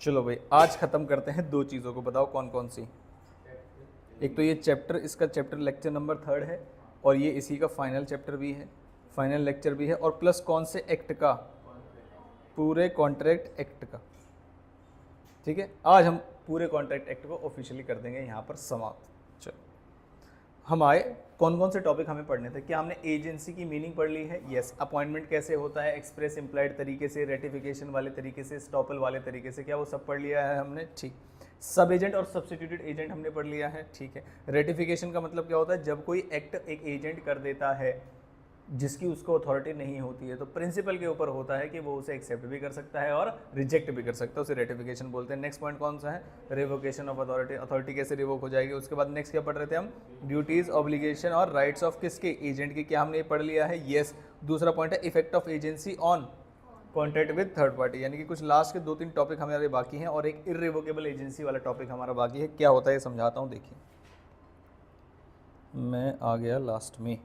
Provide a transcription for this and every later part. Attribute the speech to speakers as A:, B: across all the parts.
A: चलो भाई आज ख़त्म करते हैं दो चीज़ों को, बताओ कौन कौन सी। एक तो ये चैप्टर, इसका चैप्टर लेक्चर नंबर 3 है और ये इसी का फाइनल चैप्टर भी है, फाइनल लेक्चर भी है, और प्लस कौन से एक्ट का, पूरे कॉन्ट्रैक्ट एक्ट का। ठीक है, आज हम पूरे कॉन्ट्रैक्ट एक्ट को ऑफिशियली कर देंगे यहाँ पर समाप्त। चलो हम आए, कौन कौन से टॉपिक हमें पढ़ने थे। क्या हमने एजेंसी की मीनिंग पढ़ ली है? यस। अपॉइंटमेंट कैसे होता है, एक्सप्रेस इम्प्लाइड तरीके से, रेटिफिकेशन वाले तरीके से, स्टॉपल वाले तरीके से, क्या वो सब पढ़ लिया है हमने? ठीक। सब एजेंट और सब्स्टिट्यूटेड एजेंट हमने पढ़ लिया है। ठीक है। रेटिफिकेशन का मतलब क्या होता है? जब कोई एक्ट एक एजेंट कर देता है जिसकी उसको अथॉरिटी नहीं होती है, तो प्रिंसिपल के ऊपर होता है कि वो उसे एक्सेप्ट भी कर सकता है और रिजेक्ट भी कर सकता है, उसे रेटिफिकेशन बोलते हैं। नेक्स्ट पॉइंट कौन सा है? रिवोकेशन ऑफ अथॉरिटी, अथॉरिटी कैसे रिवोक हो जाएगी। उसके बाद नेक्स्ट क्या पढ़ रहे थे हम? ड्यूटीज, ऑब्लिगेशन और राइट्स ऑफ किसके? एजेंट के। क्या हमने ये पढ़ लिया है? यस। दूसरा पॉइंट है effect of agency on contract with third party, यानी कि कुछ लास्ट के 2-3 टॉपिक हमारे बाकी हैं और एक इररिवोकेबल एजेंसी वाला टॉपिक हमारा बाकी है। क्या होता है ये समझाता हूँ, देखिए। मैं आ गया लास्ट में।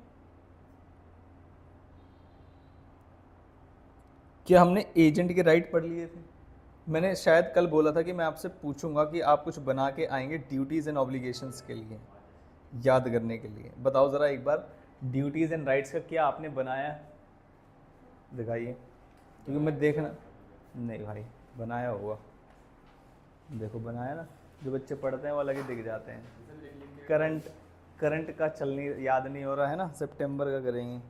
A: क्या हमने एजेंट के राइट पढ़ लिए थे? मैंने शायद कल बोला था कि मैं आपसे पूछूंगा कि आप कुछ बना के आएंगे ड्यूटीज़ एंड ऑब्लिगेशंस के लिए, याद करने के लिए। बताओ ज़रा एक बार, ड्यूटीज़ एंड राइट्स का क्या आपने बनाया, दिखाइए, क्योंकि मैं देखना। नहीं भाई, बनाया होगा, देखो बनाया ना, जो बच्चे पढ़ते हैं वो अलग ही दिख जाते हैं। करंट का चलनी याद नहीं हो रहा है ना, सितंबर का करेंगे।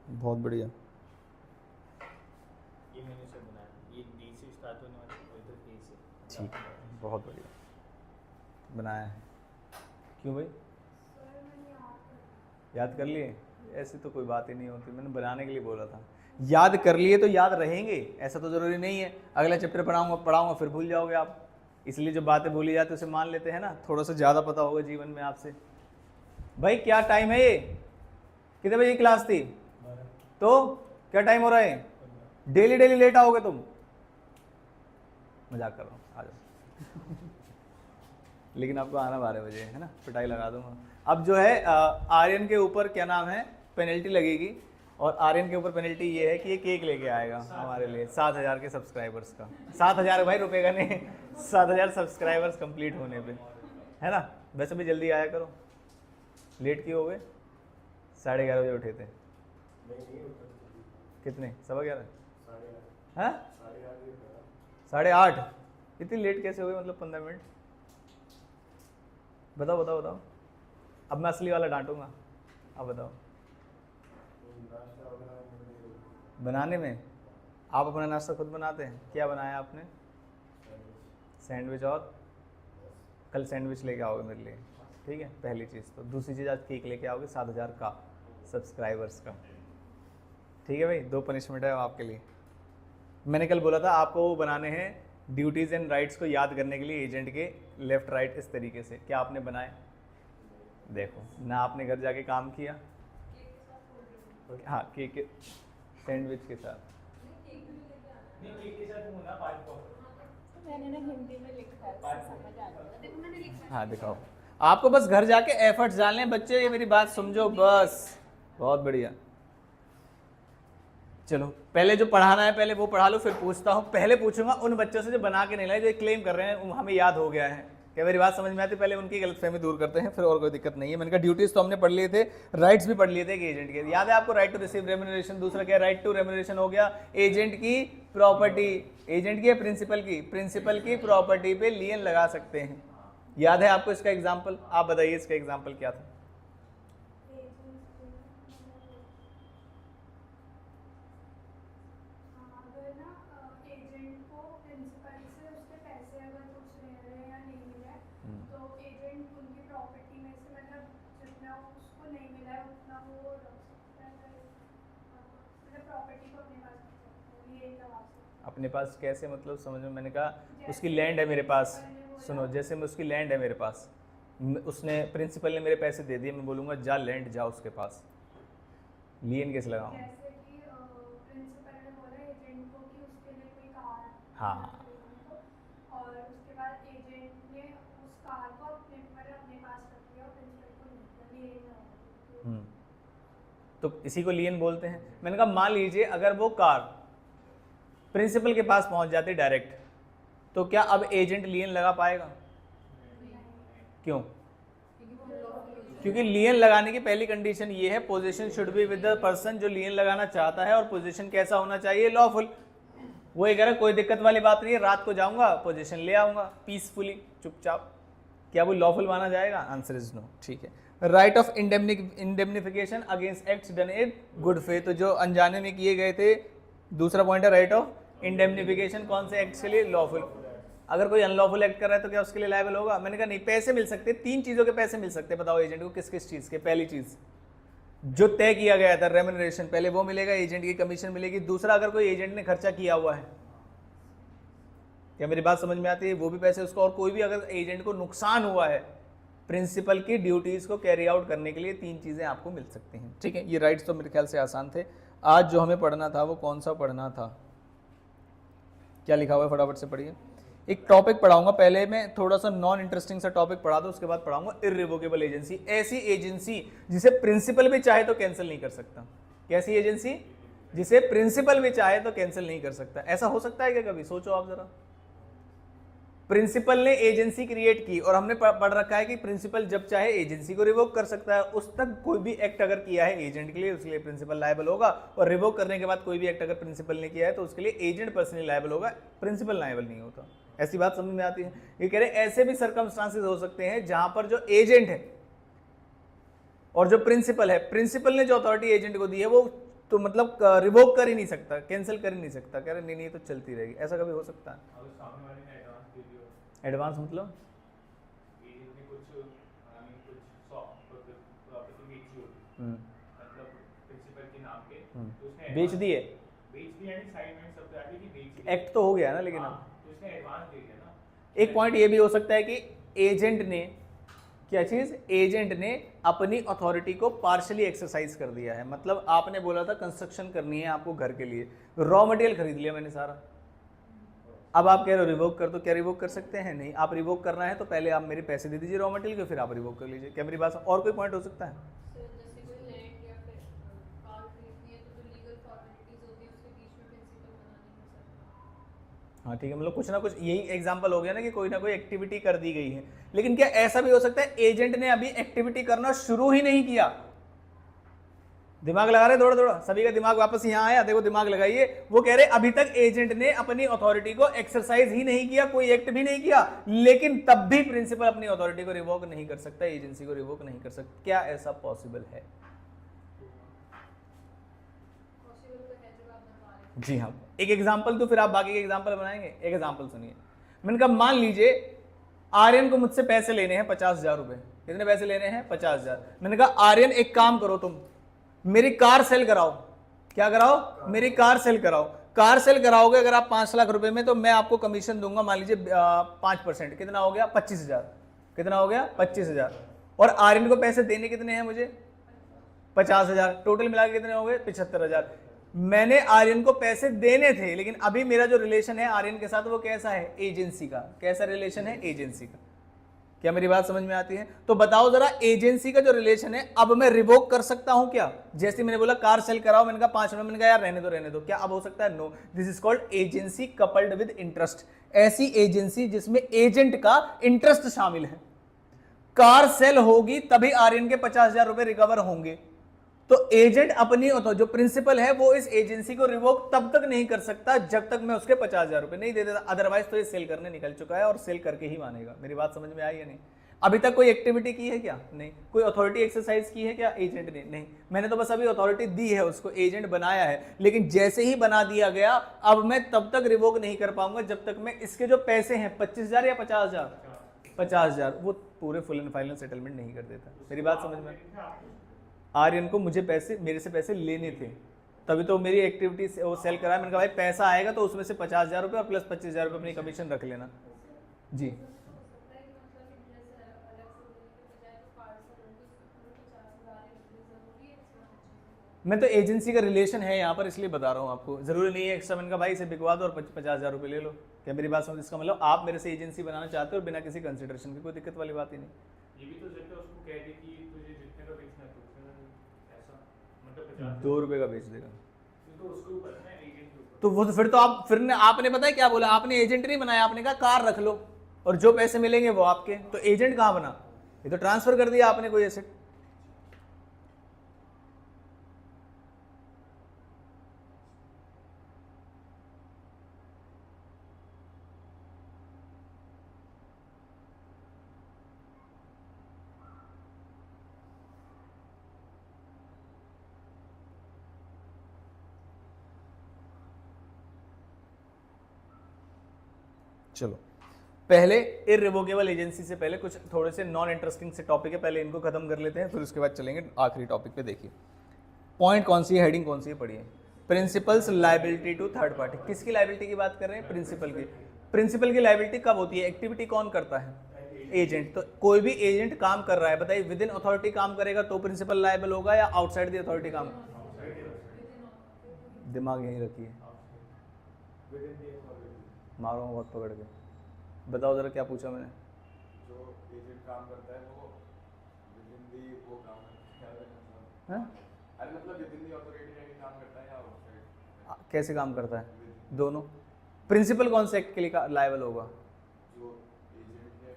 A: बहुत बढ़िया।
B: ये मैंने से बनाया, ये डी से स्टार्ट होने वाला है, ए से।
A: ठीक है, बहुत बढ़िया बनाया है। क्यों भाई, याद कर लिए? ऐसी तो कोई बात ही नहीं होती, मैंने बनाने के लिए बोला था। याद कर लिए तो याद रहेंगे, ऐसा तो ज़रूरी नहीं है अगला चैप्टर पढ़ाऊंगा फिर भूल जाओगे आप। इसलिए जो बातें भूली जाती है उसे मान लेते हैं ना, थोड़ा सा ज़्यादा पता होगा जीवन में आपसे। भाई क्या टाइम है ये, कितने बजे क्लास थी? तो क्या टाइम हो रहा है? डेली डेली लेट आओगे तुम? मजाक कर रहा हूँ, आ जाओ। लेकिन आपको आना 12 बजे है ना, पिटाई लगा दूंगा। अब जो है आर्यन के ऊपर क्या नाम है, पेनल्टी लगेगी। और आर्यन के ऊपर पेनल्टी ये है कि ये केक लेके आएगा हमारे लिए 7000 के सब्सक्राइबर्स का। 7000 भाई, रुपए का नहीं, 7000 सब्सक्राइबर्स कंप्लीट होने पे, है ना। वैसे भी जल्दी आया करो, लेट क्यों हो गए? 11:30 बजे उठे थे। कितने? 11:15? हाँ, 8:30। इतनी लेट कैसे हो गए, मतलब 15 मिनट? बताओ बताओ बताओ, अब मैं असली वाला डांटूंगा। अब बताओ, बनाने में आप अपना नाश्ता खुद बनाते हैं? क्या बनाया आपने? सैंडविच, और कल सैंडविच लेके आओगे मेरे लिए, ठीक है, पहली चीज़। तो दूसरी चीज़, आज केक लेके आओगे 7000 का सब्सक्राइबर्स का, ठीक है भाई। 2 पनिशमेंट है आपके लिए। मैंने कल बोला था आपको वो बनाने हैं ड्यूटीज़ एंड राइट्स को याद करने के लिए, एजेंट के लेफ्ट राइट इस तरीके से। क्या आपने बनाए? देखो ना, आपने घर जाके काम किया। हाँ, केक के सैंडविच के साथ।
B: नहीं, केक के साथ वो ना 5 को
C: मैंने ना हिंदी में लिखा है, समझ आ गया। देखो मैंने लिखा
A: हाँ दिखाओ, आपको बस घर जाके एफर्ट्स डालने हैं बच्चे, ये मेरी बात समझो बस। बहुत बढ़िया। चलो पहले जो पढ़ाना है पहले वो पढ़ा लो, फिर पूछता हूँ। पहले पूछूंगा उन बच्चों से जो बना के नहीं लाए, जो क्लेम कर रहे हैं हमें याद हो गया है। क्या मेरी बात समझ में आती? पहले उनकी गलतफहमी दूर करते हैं, फिर और कोई दिक्कत नहीं है। मैंने कहा ड्यूटीज तो हमने पढ़ लिए थे, राइट्स भी पढ़ लिए थे एजेंट के। याद है आपको? राइट टू रिसीव रेम्यूनरेशन, दूसरा क्या? राइट टू रेम्यूनरेशन हो गया। एजेंट की प्रॉपर्टी, एजेंट की प्रिंसिपल की, प्रिंसिपल की प्रॉपर्टी पे लियन लगा सकते हैं। याद है आपको इसका एग्जाम्पल? आप बताइए इसका एग्जाम्पल क्या था? अपने पास कैसे, मतलब समझ में? मैंने कहा उसकी लैंड है मेरे पास। सुनो, जैसे मैं उसकी लैंड है मेरे पास, उसने प्रिंसिपल ने मेरे पैसे दे दिए, मैं बोलूँगा जा लैंड जा उसके पास, लियन कैसे लगाऊँ? हाँ,
C: और उसके बाद एजेंट ने उस कार को अपने पास रख लिया और प्रिंसिपल को नहीं दिया।
A: तो इसी को लियन बोलते हैं। मैंने कहा मान लीजिए अगर वो कार प्रिंसिपल के पास पहुंच जाते डायरेक्ट, तो क्या अब एजेंट लियन लगा पाएगा? क्यों? क्योंकि लियन लगाने की पहली कंडीशन ये है position should be with the person जो लियन लगाना चाहता है, और पोजीशन कैसा होना चाहिए? लॉफुल। वो ये कह रहा है कोई दिक्कत वाली बात नहीं है, रात को जाऊंगा पोजीशन ले आऊंगा पीसफुली, चुपचाप, क्या वो लॉफुल माना जाएगा? Answer is no. ठीक है। Right of indemnification against acts done in good faith, तो जो अनजाने में किए गए थे, दूसरा पॉइंट है राइट ऑफ इंडेमनिफिकेशन कौन से एक्ट्स के लिए? लॉफुल। अगर कोई अनलॉफुल एक्ट कर रहा है तो क्या उसके लिए लायबल होगा? मैंने कहा नहीं, पैसे मिल सकते, 3 चीजों के पैसे मिल सकते, बताओ एजेंट को किस किस चीज के? पहली चीज जो तय किया गया था रेम्युनरेशन, पहले वो मिलेगा, एजेंट की कमीशन मिलेगी। दूसरा, अगर कोई एजेंट ने खर्चा किया हुआ है, क्या मेरी बात समझ में आती है? वो भी पैसे उसको, और कोई भी अगर एजेंट को नुकसान हुआ है प्रिंसिपल की ड्यूटीज को कैरी आउट करने के लिए, 3 चीजें आपको मिल सकती हैं। ठीक है, ये राइट्स तो मेरे ख्याल से आसान थे। आज जो हमें पढ़ना था वो कौन सा पढ़ना था? क्या लिखा हुआ है फटाफट से पढ़िए। एक टॉपिक पढ़ाऊंगा, पहले मैं थोड़ा सा नॉन इंटरेस्टिंग सा टॉपिक पढ़ा दो, उसके बाद पढ़ाऊंगा इर्रिवोकेबल एजेंसी। ऐसी एजेंसी जिसे प्रिंसिपल भी चाहे तो कैंसिल नहीं कर सकता। कैसी एजेंसी? जिसे प्रिंसिपल भी चाहे तो कैंसिल नहीं कर सकता। ऐसा हो सकता है क्या कभी? सोचो आप जरा। प्रिंसिपल ने एजेंसी क्रिएट की और हमने पढ़ रखा है कि प्रिंसिपल जब चाहे एजेंसी को रिवोक कर सकता है। उस तक कोई भी एक्ट अगर किया है एजेंट के लिए, उसके लिए प्रिंसिपल लायबल होगा, और रिवोक करने के बाद कोई भी एक्ट अगर प्रिंसिपल ने किया है तो उसके लिए एजेंट पर्सनली लायबल होगा, प्रिंसिपल लायबल नहीं होता। ऐसी बात समझ में आती है? ये कह रहे ऐसे भी सर्कमस्टांसेस हो सकते हैं जहां पर जो एजेंट है और जो प्रिंसिपल है, प्रिंसिपल ने जो अथॉरिटी एजेंट को दी है वो तो मतलब रिवोक कर ही नहीं सकता, कैंसिल कर ही नहीं सकता। कह रहे नहीं नहीं, तो चलती रहेगी। ऐसा कभी हो सकता है? एडवांस मतलब बेच दिए, एक्ट तो हो गया ना, लेकिन अब एक पॉइंट ये भी हो सकता है कि एजेंट ने, क्या चीज? एजेंट ने अपनी अथॉरिटी को पार्शली एक्सरसाइज कर दिया है। मतलब आपने बोला था कंस्ट्रक्शन करनी है आपको घर के लिए, रॉ मटेरियल खरीद लिया मैंने सारा, अब आप कह रहे हो रिवोक कर, तो क्या रिवोक कर सकते हैं? नहीं। आप रिवोक करना है तो पहले आप मेरे पैसे दे दीजिए रॉ मटेरियल के, फिर आप रिवोक कर लीजिए। क्या मेरी बात? और कोई पॉइंट हो सकता है? हाँ ठीक है, मतलब कुछ ना कुछ यही एग्जांपल हो गया ना कि कोई ना कोई एक्टिविटी कर दी गई है। लेकिन क्या ऐसा भी हो सकता है एजेंट ने अभी एक्टिविटी करना शुरू ही नहीं किया? दिमाग लगा रहे थोड़ा थोड़ा, सभी का दिमाग वापस यहाँ आया, देखो दिमाग लगाइए। वो कह रहे अभी तक एजेंट ने अपनी अथॉरिटी को एक्सरसाइज ही नहीं किया, कोई एक्ट भी नहीं किया, लेकिन तब भी प्रिंसिपल अपनी अथॉरिटी को रिवोक नहीं कर सकता, एजेंसी को रिवोक नहीं कर सकता। क्या ऐसा पॉसिबल है? जी हाँ, एक एग्जाम्पल तो फिर आप बाकी के एग्जाम्पल बनाएंगे। एक एग्जाम्पल सुनिए। मैंने कहा मान लीजिए आर्यन को मुझसे पैसे लेने हैं 50,000 रुपए। कितने पैसे लेने हैं? 50,000। मैंने कहा आर्यन एक काम करो, तुम मेरी कार सेल कराओ। क्या कराओ? मेरी कार सेल कराओ। कार सेल कराओगे अगर आप 5 लाख रुपए में, तो मैं आपको कमीशन दूंगा मान लीजिए 5%। कितना हो गया? 25,000। कितना हो गया? 25,000। और आर्यन को पैसे देने कितने हैं मुझे? 50,000। टोटल मिला के कितने हो गए? 75,000। मैंने आर्यन को पैसे देने थे, लेकिन अभी मेरा जो रिलेशन है आर्यन के साथ वो कैसा है? एजेंसी का। कैसा रिलेशन है? एजेंसी का। क्या मेरी बात समझ में आती है? तो बताओ जरा, एजेंसी का जो रिलेशन है अब मैं रिवोक कर सकता हूं क्या? जैसे मैंने बोला कार सेल कराओ, मैंने कहा 5 रुपए, मैंने कहा यार रहने दो, क्या अब हो सकता है? No. This is called agency coupled with interest. ऐसी एजेंसी जिसमें एजेंट का इंटरेस्ट शामिल है। कार सेल होगी तभी आर्यन के 50,000 रुपए रिकवर होंगे। तो एजेंट अपनी जो प्रिंसिपल है वो इस एजेंसी को रिवोक तब तक नहीं कर सकता जब तक मैं उसके 50,000 रुपए नहीं दे देता। अदरवाइज तो ये सेल करने निकल चुका है और सेल करके ही मानेगा। मेरी बात समझ में आई या नहीं? अभी तक कोई एक्टिविटी की है क्या? नहीं। कोई अथॉरिटी एक्सरसाइज की है क्या एजेंट ने? नहीं। मैंने तो बस अभी अथॉरिटी दी है, उसको एजेंट बनाया है, लेकिन जैसे ही बना दिया गया अब मैं तब तक रिवोक नहीं कर पाऊंगा जब तक मैं इसके जो पैसे हैं 25,000 या 50,000, 50,000 वो पूरे फुल एंड फाइनल सेटलमेंट नहीं कर देता। मेरी बात समझ में? आर्यन को मुझे पैसे, मेरे से पैसे लेने थे, तभी तो मेरी एक्टिविटी से वो सेल कराया। मैंने कहा भाई पैसा आएगा तो उसमें से 50,000 रुपये और प्लस 25,000 रुपये अपनी कमीशन रख लेना। जी मैं तो एजेंसी का रिलेशन है यहाँ पर इसलिए बता रहा हूँ आपको, जरूरी नहीं है एक्स्ट्रा। मैंने कहा भाई इसे बिकवा दो और 50,000 रुपये ले लो। क्या मेरी बात समझ? इसका मतलब आप मेरे से एजेंसी बनाना चाहते हो बिना किसी कंसिडरेशन की, कोई दिक्कत वाली बात ही नहीं।
B: ये भी तो सकता है उसको कह दे कि तुझे जितने का बेचना है ऐसा, मतलब
A: 2 रुपये का बेच देगा
B: तो उसके ऊपर है एजेंट के ऊपर।
A: तो वो तो फिर तो आपने पता है क्या बोला, आपने एजेंट नहीं बनाया, आपने कहा कार रख लो और जो पैसे मिलेंगे वो आपके। तो एजेंट कहाँ बना, ये तो ट्रांसफर कर दिया आपने कोई एसेट। चलो पहले इररिवोकेबल एजेंसी से पहले कुछ थोड़े से नॉन इंटरेस्टिंग से टॉपिक है, पहले इनको खत्म कर लेते हैं, फिर उसके बाद चलेंगे आखिरी टॉपिक पे। देखिए पॉइंट कौन सी है, हेडिंग कौन सी है, पढ़िए। Principal's liability to third party. किसकी लायबिलिटी की बात कर रहे हैं, प्रिंसिपल की। प्रिंसिपल की लायबिलिटी कब होती है, एक्टिविटी कौन करता है, एजेंट। तो कोई भी एजेंट काम कर रहा है, बताइए विद इन अथॉरिटी काम करेगा तो प्रिंसिपल लायबल होगा या आउटसाइड द अथॉरिटी काम। दिमाग यहीं रखिए, मारो बहुत पकड़ के। बताओ जरा क्या पूछा मैंने।
D: जो एजेंट काम करता है वो विदिन दी वो काम करता है, अरे मतलब विदिन दी अथॉरिटी में काम करता है या आउटसाइड,
A: कैसे काम करता है, दोनों। प्रिंसिपल कौन से एक्ट के लिए लायबल होगा,
D: जो एजेंट है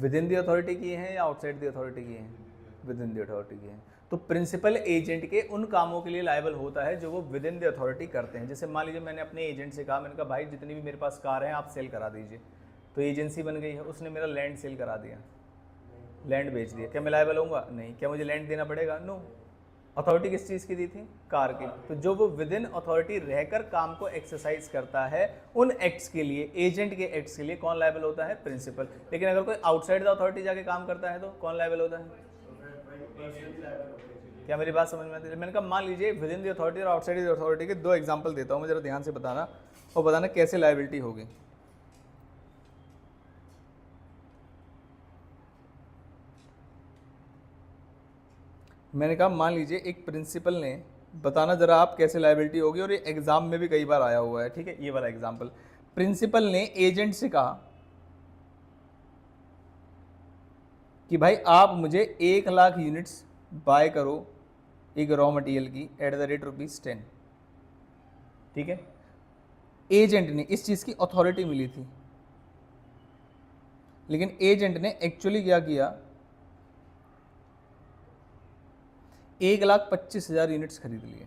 A: विद इन दी अथॉरिटी की है या आउटसाइड दी अथॉरिटी की है, विद इन दी अथॉरिटी की है। तो प्रिंसिपल एजेंट के उन कामों के लिए लायबल होता है जो वो विद इन द अथॉरिटी करते हैं। जैसे मान लीजिए मैंने अपने एजेंट से कहा, मैंने कहा भाई जितनी भी मेरे पास कार हैं आप सेल करा दीजिए, तो एजेंसी बन गई है, उसने मेरा लैंड सेल करा दिया, लैंड बेच दिया, क्या मैं लायबल होऊंगा, नहीं। क्या मुझे लैंड देना पड़ेगा, नो। अथॉरिटी किस चीज़ की दी थी, कार की। तो जो वो विद इन अथॉरिटी रहकर काम को एक्सरसाइज करता है, उन एक्ट्स के लिए, एजेंट के एक्ट्स के लिए कौन लायबल होता है, प्रिंसिपल। लेकिन अगर कोई आउटसाइड द अथॉरिटी जाके काम करता है तो कौन लायबल होता है। क्या मेरी बात समझ में आती है। मैंने कहा मान लीजिए विद इन द अथॉरिटी और आउटसाइड द अथॉरिटी के दो एग्जांपल देता हूँ मैं, जरा ध्यान से बताना और बताना कैसे लायबिलिटी होगी। मैंने कहा मान लीजिए एक प्रिंसिपल ने, बताना जरा आप कैसे लायबिलिटी होगी, और ये एग्जाम में भी कई बार आया हुआ है, ठीक है। ये वाला एग्जाम्पल, प्रिंसिपल ने एजेंट से कहा कि भाई आप मुझे 1,00,000 यूनिट्स बाय करो एक रॉ मटेरियल की एट द रेट ₹10, ठीक है। एजेंट ने, इस चीज़ की अथॉरिटी मिली थी, लेकिन एजेंट ने एक्चुअली क्या किया, 1,25,000 यूनिट्स खरीद लिए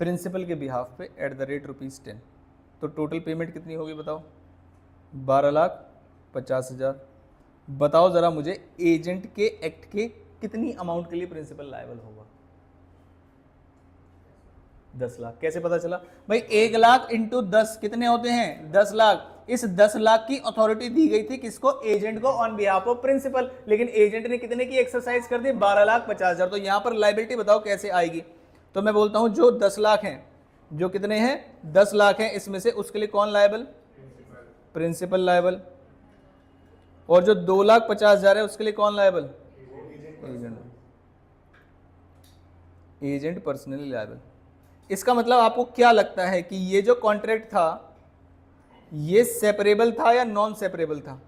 A: प्रिंसिपल के बिहाफ पे एट द रेट ₹10। तो टोटल पेमेंट कितनी होगी बताओ, 12,50,000। बताओ ज़रा मुझे एजेंट के एक्ट के कितनी अमाउंट के लिए प्रिंसिपल लायबल होगा, 10 लाख। कैसे पता चला भाई, 1,00,000 इंटू 10 कितने होते हैं, 10 लाख। इस 10 लाख की अथॉरिटी दी गई थी किसको, एजेंट को, ऑन बिहाफ ऑफ प्रिंसिपल। लेकिन एजेंट ने कितने की एक्सरसाइज कर दी, 12,50,000। तो यहां पर लायबिलिटी बताओ कैसे आएगी। तो मैं बोलता हूं जो 10 लाख हैं, जो कितने हैं 10 लाख हैं, इसमें से उसके लिए कौन लायबल, प्रिंसिपल लायबल। और जो 2,50,000 है उसके लिए कौन liable, agent, agent personally liable. इसका मतलब आपको क्या लगता है कि ये जो कॉन्ट्रैक्ट था ये सेपरेबल था या नॉन सेपरेबल था,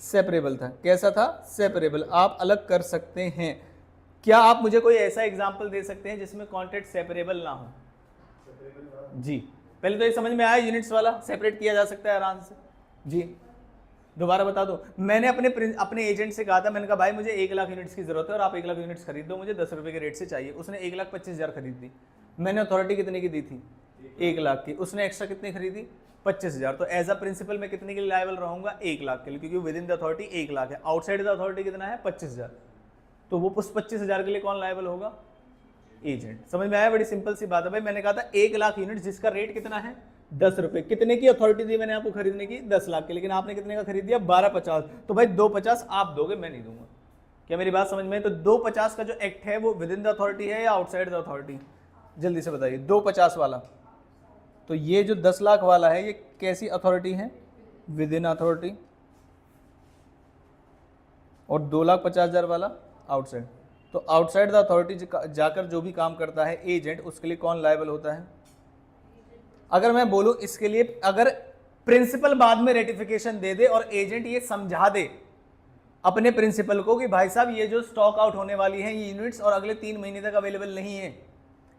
A: सेपरेबल था। कैसा था, सेपरेबल, आप अलग कर सकते हैं। क्या आप मुझे कोई ऐसा एग्जांपल दे सकते हैं जिसमें कॉन्ट्रैक्ट सेपरेबल ना हो, जी। पहले तो ये समझ में आया, यूनिट्स वाला सेपरेट किया जा सकता है आराम से, जी। दोबारा बता दो, मैंने अपने एजेंट से कहा था, मैंने कहा भाई मुझे 1,00,000 यूनिट्स की जरूरत है और आप 1,00,000 यूनिट्स खरीद दो, मुझे 10 रुपए के रेट से चाहिए। उसने 1,25,000 खरीद दी, मैंने अथॉरिटी कितने की दी थी, 1,00,000 की। उसने एक्स्ट्रा कितनी खरीदी, 25,000। तो एज अ प्रिंसिपल मैं कितने के लिए लायबल रहूंगा, 1,00,000 के लिए, क्योंकि विद इन द अथॉरिटी 1,00,000 है, आउटसाइड द अथॉरिटी कितना है, 25,000। तो वो उस 25,000 के लिए कौन लायबल होगा, एजेंट। समझ में आया, बड़ी सिंपल सी बात है भाई। मैंने कहा था 1,00,000 यूनिट जिसका रेट कितना है, 10 रुपए। कितने की अथॉरिटी दी मैंने आपको खरीदने की, 10 लाख की, लेकिन आपने कितने का खरीद दिया, 12,50। तो भाई 2,50 आप दोगे, मैं नहीं दूंगा। क्या मेरी बात समझ में है। तो 2,50 का जो एक्ट है वो विद इन द अथॉरिटी है या आउटसाइड द अथॉरिटी, जल्दी से बताइए। 2,50 वाला, तो ये जो 10 लाख वाला है ये कैसी अथॉरिटी है, विद इन अथॉरिटी। और 2,50,000 वाला आउटसाइड। तो आउटसाइड द अथॉरिटी जाकर जो भी काम करता है एजेंट, उसके लिए कौन लायबल होता है। अगर मैं बोलूं इसके लिए, अगर प्रिंसिपल बाद में रेटिफिकेशन दे दे और एजेंट ये समझा दे अपने प्रिंसिपल को कि भाई साहब ये जो स्टॉक आउट होने वाली है ये यूनिट्स और अगले 3 महीने तक अवेलेबल नहीं है,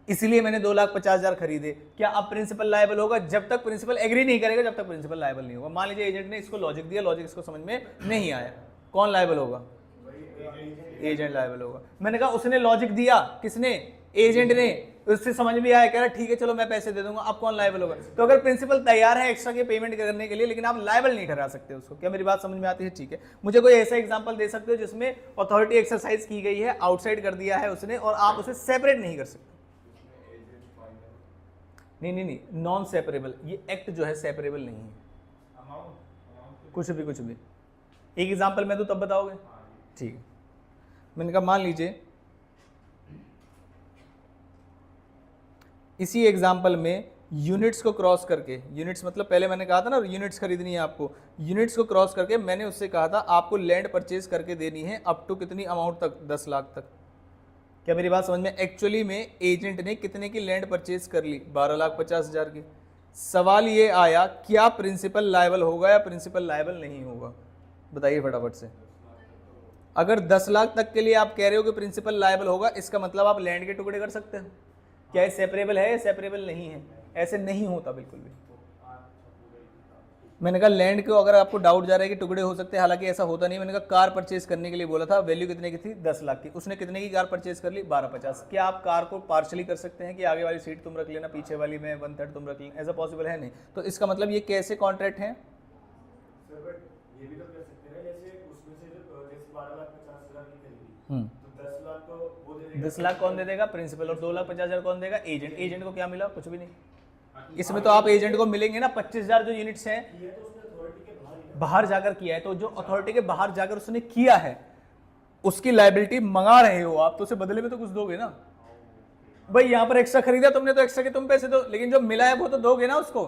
A: इसलिए मैंने 2,50,000 खरीदे। क्या अब प्रिंसिपल लायबल होगा? जब तक प्रिंसिपल एग्री नहीं करेगा जब तक प्रिंसिपल लायबल नहीं होगा। मान लीजिए एजेंट ने इसको लॉजिक दिया, लॉजिक इसको समझ में नहीं आया, कौन लायबल होगा? एजेंट लायबल होगा। मैंने कहा उसने लॉजिक दिया, किसने? एजेंट ने, उससे समझ में आया, कह रहा ठीक है चलो मैं पैसे दे दूंगा, अब कौन लायबल होगा? तो अगर प्रिंसिपल तैयार है एक्स्ट्रा के पेमेंट करने के लिए, लेकिन आप लायबल नहीं ठहरा सकते उसको। क्या मेरी बात समझ में आती है? ठीक है, मुझे कोई ऐसा एग्जांपल दे सकते हो जिसमें अथॉरिटी एक्सरसाइज की गई है, आउटसाइड कर दिया है उसने, और आप उसे सेपरेट नहीं कर सकते? नहीं, नॉन सेपरेबल। ये एक्ट जो है सेपरेबल नहीं है, कुछ भी। एक एग्जांपल मैं दूं तब बताओगे? ठीक है, मैंने कहा मान लीजिए इसी एग्जाम्पल में यूनिट्स को क्रॉस करके, यूनिट्स मतलब पहले मैंने कहा था ना यूनिट्स खरीदनी है आपको, यूनिट्स को क्रॉस करके मैंने उससे कहा था आपको लैंड परचेज करके देनी है अप टू कितनी अमाउंट तक? 10 लाख तक। क्या मेरी बात समझ में? एक्चुअली में एजेंट ने कितने की लैंड परचेज कर ली? 12,50,000 की। सवाल ये आया क्या प्रिंसिपल लायबल होगा या प्रिंसिपल लायबल नहीं होगा? बताइए फटाफट से। अगर 10 लाख तक के लिए आप कह रहे हो कि प्रिंसिपल लायबल होगा, इसका मतलब आप लैंड के टुकड़े कर सकते हो। क्या ये सेपरेबल है या सेपरेबल नहीं है? ऐसे नहीं होता बिल्कुल भी। मैंने कहा लैंड को अगर आपको डाउट जा रहा है कि टुकड़े हो सकते हैं, हालांकि ऐसा होता नहीं। मैंने कहा कार परचेज करने के लिए बोला था, वैल्यू कितने की थी? 10 लाख की। उसने कितने की कार परचेज कर ली? 12,50। क्या आप कार को पार्शली कर सकते हैं कि आगे वाली सीट तुम रख लेना, पीछे वाली में 1/3 तुम रख लेना? ऐसा पॉसिबल है नहीं। तो इसका मतलब ये कैसे कॉन्ट्रैक्ट है?
D: ये भी तो कर सकते हैं जैसे उसमें से जैसे 12,50,000 की खरीदी, तो 10 लाख तो वो दे देगा।
A: 10 लाख कौन दे देगा? प्रिंसिपल। और 2,50,000 कौन देगा? एजेंट। एजेंट को क्या मिला? कुछ भी नहीं। इसमें तो आप एजेंट को मिलेंगे ना 25,000 जो यूनिट्स हैं बाहर जाकर किया है, तो जो अथॉरिटी के बाहर जाकर उसने किया है उसकी लायबिलिटी मंगा रहे हो आप, तो उसे बदले में तो कुछ दोगे ना भाई। यहां पर एक्स्ट्रा खरीदा तुमने तो एक्स्ट्रा के तुम पैसे दो, लेकिन जो मिला है वो तो दोगे ना उसको।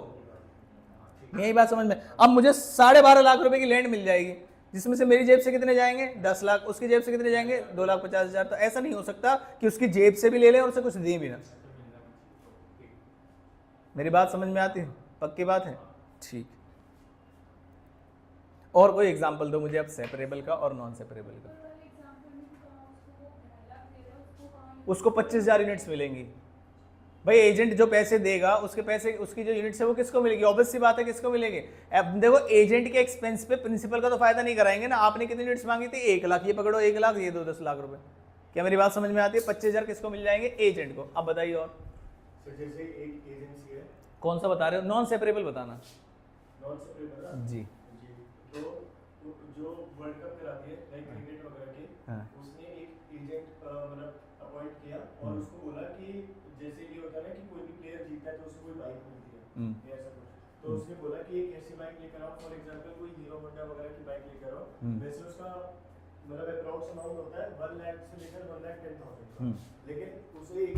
A: यही बात समझ में। अब मुझे 12.5 लाख रुपए की लैंड मिल जाएगी, जिसमें से मेरी जेब से कितने जाएंगे? 10 लाख। उसकी जेब से कितने जाएंगे? 2,50,000। तो ऐसा नहीं हो सकता कि उसकी जेब से भी ले लें और उसे कुछ दें भी ना। मेरी बात समझ में आती है? पक्की बात है? ठीक। और कोई एग्जांपल दो मुझे अब सेपरेबल का और नॉन सेपरेबल का। उसको 25,000 यूनिट्स मिलेंगी भाई। एजेंट जो पैसे देगा उसके पैसे, उसकी जो यूनिट्स है वो किसको मिलेगी? ऑब्वियस सी बात है किसको मिलेंगे। अब देखो एजेंट के एक्सपेंस पे प्रिंसिपल का तो फायदा नहीं कराएंगे ना। आपने कितनी यूनिट्स मांगी थी? 1 लाख। ये पकड़ो 1 लाख, ये दो 10 लाख रुपए। क्या मेरी बात समझ में आती है? 25,000 किसको मिल जाएंगे? एजेंट को। अब बताइए। और
D: जैसे एक एजेंसी है,
A: कौन सा बता रहे हो? नॉन सेपरेबल बताना।
D: नॉन सेपरेबल
A: जी।
D: तो जो वर्ल्ड कप कराती है लाइक क्रिकेट वगैरह के,
A: हाँ।
D: उसने एक एजेंट मतलब अपॉइंट किया और उसको बोला कि जैसे ये होता है ना कि कोई भी प्लेयर जीतता है तो उसे कोई बाइक मिलती है या ऐसा कुछ, तो उसने बोला कि एक ऐसी बाइक लेकर आओ, फॉर एग्जांपल कोई हीरो होंडा वगैरह की बाइक लेकर आओ। वैसे उसका मतलब अप्रॉक्स अमाउंट होता है 1 लाख से लेकर 1,10,000, लेकिन उसे एक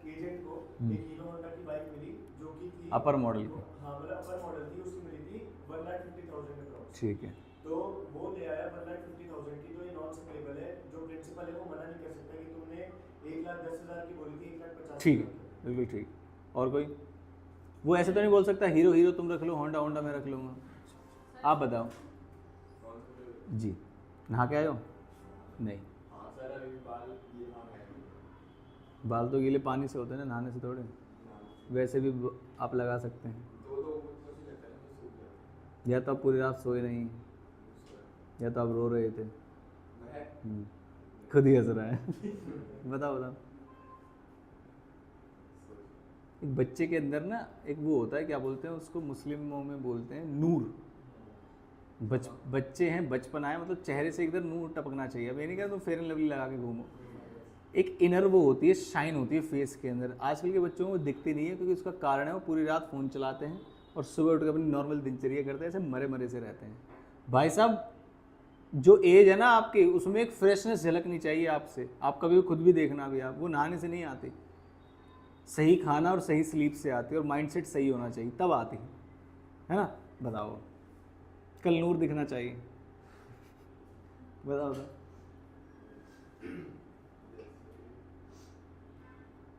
D: एजेंट को एक हीरो होंडा की बाइक मिली जो कि थी
A: अपर मॉडल की।
D: हाँ मतलब अपर मॉडल थी, उसकी मिली थी 1,50,000 अप्रॉक्स।
A: ठीक है।
D: तो वो ले आया 1,50,000 की, तो ये नॉन सेपरेबल है। जो प्रिंसिपल है वो मना नहीं कर सकता कि तुमने 1,10,000 की बोली थी 1,50,000।
A: ठीक है, बिल्कुल ठीक। और कोई? वो ऐसे तो नहीं बोल सकता हीरो हीरो तुम रख लो, होंडा होंडा मैं रख लूँगा। आप बताओ जी। नहा के आए हो? नहीं।
D: हाँ सर, अभी बाल ये
A: बाल तो गीले पानी से होते हैं ना, नहाने से थोड़े। वैसे भी आप लगा सकते हैं। या तो आप पूरी रात सोए नहीं, या तो आप रो रहे थे। खुद ही हंस रहा है। बताओ बताओ। एक बच्चे के अंदर ना एक वो होता है, क्या बोलते हैं उसको, मुस्लिमों में बोलते हैं नूर। बच्चे हैं, बचपन आया, मतलब चेहरे से एकदम नूर टपकना चाहिए। अब ये नहीं कहता तुम फेयर एंड लवली लगा के घूमो। एक इनर वो होती है, शाइन होती है फेस के अंदर। आजकल के बच्चों को वो दिखती नहीं है, क्योंकि उसका कारण है वो पूरी रात फ़ोन चलाते हैं और सुबह उठ कर अपनी नॉर्मल दिनचर्या करते हैं, ऐसे मरे मरे से रहते हैं। भाई साहब जो एज है ना आपकी, उसमें एक फ्रेशनेस झलकनी चाहिए आपसे। आप कभी खुद भी देखना भी, आप वो नहाने से नहीं आती, सही खाना और सही स्लीप से आती है, और माइंडसेट सही होना चाहिए तब आती है ना। बताओ, कल नूर दिखना चाहिए। बताओ तो।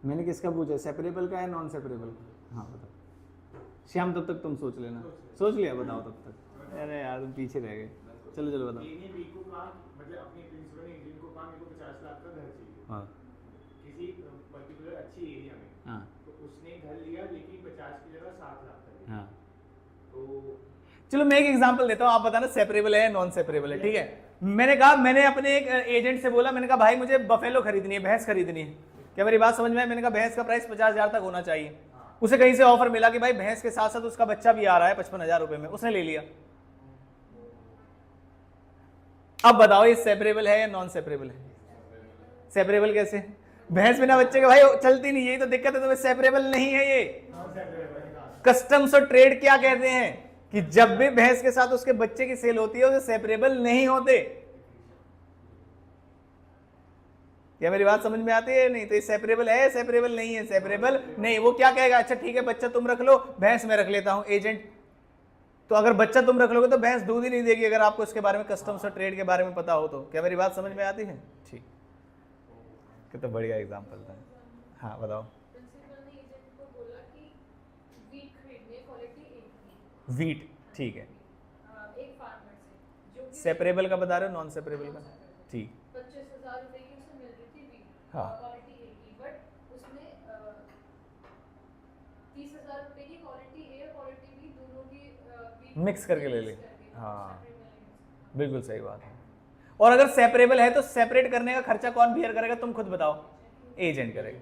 A: मैंने किसका पूछा, सेपरेबल का या नॉन सेपरेबल का? हाँ बताओ। श्याम तब तक तुम सोच लेना। सोच लिया? बताओ तब तक। अरे यार तुम पीछे रह गए। चलो चलो बताओ।
B: मतलब अपने प्रिंसिपल ने एजेंट को कहा मेरे को 50 लाख का घर चाहिए
A: हाँ।
B: किसी पर्टिकुलर अच्छी एरिया में,
A: हाँ
B: तो उसने घर लिया लेकिन 50 की जगह 7 लाख का लिया।
A: हाँ
B: तो
A: चलो मैं एक एग्जांपल देता हूँ, आप बताना सेपरेबल है या नॉन सेपरेबल है, ठीक है। मैंने कहा, मैंने अपने एक एजेंट से बोला, मैंने कहा भाई मुझे बफेलो खरीदनी है, भैंस खरीदनी है, क्या मेरी बात समझ में है? मैंने कहा भैंस का प्राइस 50,000 तक होना चाहिए। उसे कहीं से ऑफर मिला कि भाई भैंस के साथ साथ उसका बच्चा भी आ रहा है 55,000 रुपए में, उसने ले लिया। अब बताओ ये सेपरेबल है या नॉन सेपरेबल है? सेपरेबल कैसे? भैंस बिना बच्चे के भाई चलती नहीं, यही तो दिक्कत है, तो सेपरेबल नहीं है ये। कस्टम्स और ट्रेड क्या कहते हैं कि जब भी भैंस के साथ उसके बच्चे की सेल होती है उसे सेपरेबल नहीं होते। क्या मेरी बात समझ में आती है? नहीं तो ये सेपरेबल है, सेपरेबल नहीं है? सेपरेबल नहीं। वो क्या कहेगा, अच्छा ठीक है बच्चा तुम रख लो, भैंस मैं रख लेता हूं एजेंट। तो अगर बच्चा तुम रख लोगे तो भैंस दूध ही नहीं देगी, अगर आपको इसके बारे में कस्टम्स और ट्रेड के बारे में पता हो तो। क्या मेरी बात समझ में आती है? ठीक, कितना बढ़िया एग्जांपल था। हाँ बताओ।
C: प्रिंसिपल ने एजेंट को बोला कि वीट खरीदनी है क्वालिटी ए की,
A: वीट, ठीक है।
C: एक फार्मर से जो कि
A: सेपरेबल का बता रहे हो, नॉन सेपरेबल का? ठीक।
C: 25,000 रुपए की उसे मिल रही थी वीट
A: हाँ।
C: क्वालिटी ए की, बट उसने 30,000 रुपए की क्वालिटी ए और क्वालिटी बी दोनों की वीट
A: मिक्स करके ले ली।
C: करके
A: हाँ
C: separate में ले ली।
A: बिल्कुल सही बात है। और अगर सेपरेबल है तो सेपरेट करने का खर्चा कौन बियर करेगा? तुम खुद बताओ, एजेंट करेगा।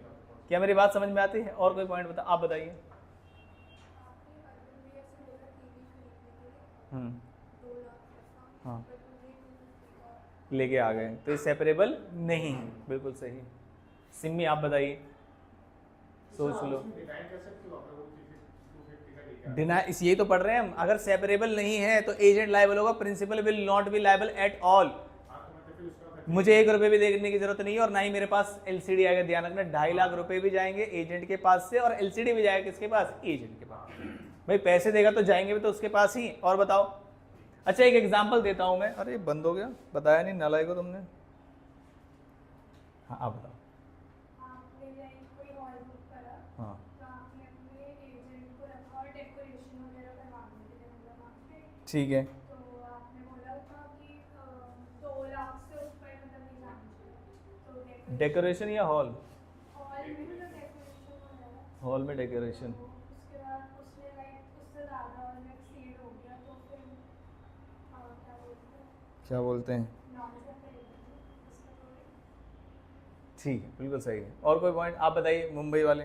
A: क्या मेरी बात समझ में आती है? और कोई पॉइंट बता, आप बताइए।
C: आपने अर्बन में ऐसे बोला टीवी खरीदने के लिए
A: हम्म
C: 2 लाख पैसा,
A: हाँ
C: बट उन्हें
A: लेके आ गए, तो ये सेपरेबल नहीं है। बिल्कुल सही। सिम्मी आप बताइए, सोच लो।
B: डिनाई कर सकते हो अगर वो 250 का लेके
A: डिना इस यही तो पढ़ रहे हैं हम। अगर सेपरेबल नहीं है तो एजेंट लायबल होगा, principal will not be liable at all. मुझे 1 रुपए भी देने की जरूरत नहीं है, और ना ही मेरे पास एलसीडी आएगा। ध्यान रखना, 2.5 लाख रुपए भी जाएंगे एजेंट के पास से, और एलसीडी भी जाएगा किसके पास? एजेंट के पास। भाई पैसे देगा तो जाएंगे भी तो उसके पास ही। और बताओ। अच्छा एक एग्जांपल देता हूं मैं। अरे बंद हो गया, बताया नहीं नालायक को तुमने। हाँ आप बताओ।
C: आपने लाइक कोई हॉल बुक करा,
A: हाँ
C: तो आपने अपने एजेंट को रखा और डेकोरेशन वगैरह करवाने के लिए मतलब वहाँ पे,
A: ठीक है।
C: तो आपने बोला था कि 2 लाख से ऊपर मतलब नहीं जाना चाहिए, तो
A: डेकोरेशन या हॉल?
C: हॉल में मतलब डेकोरेशन वगैरह,
A: हॉल में डेकोरेशन।
C: तो उसके बाद उसने लाइक उससे ज़्यादा और लाइक सीड हो गया, तो फिर क्या बोलते हैं,
A: क्या बोलते हैं?
C: नॉन सेपरेबल उसका कोई।
A: ठीक है, बिल्कुल सही है। और कोई पॉइंट आप बताइए, मुंबई वाले।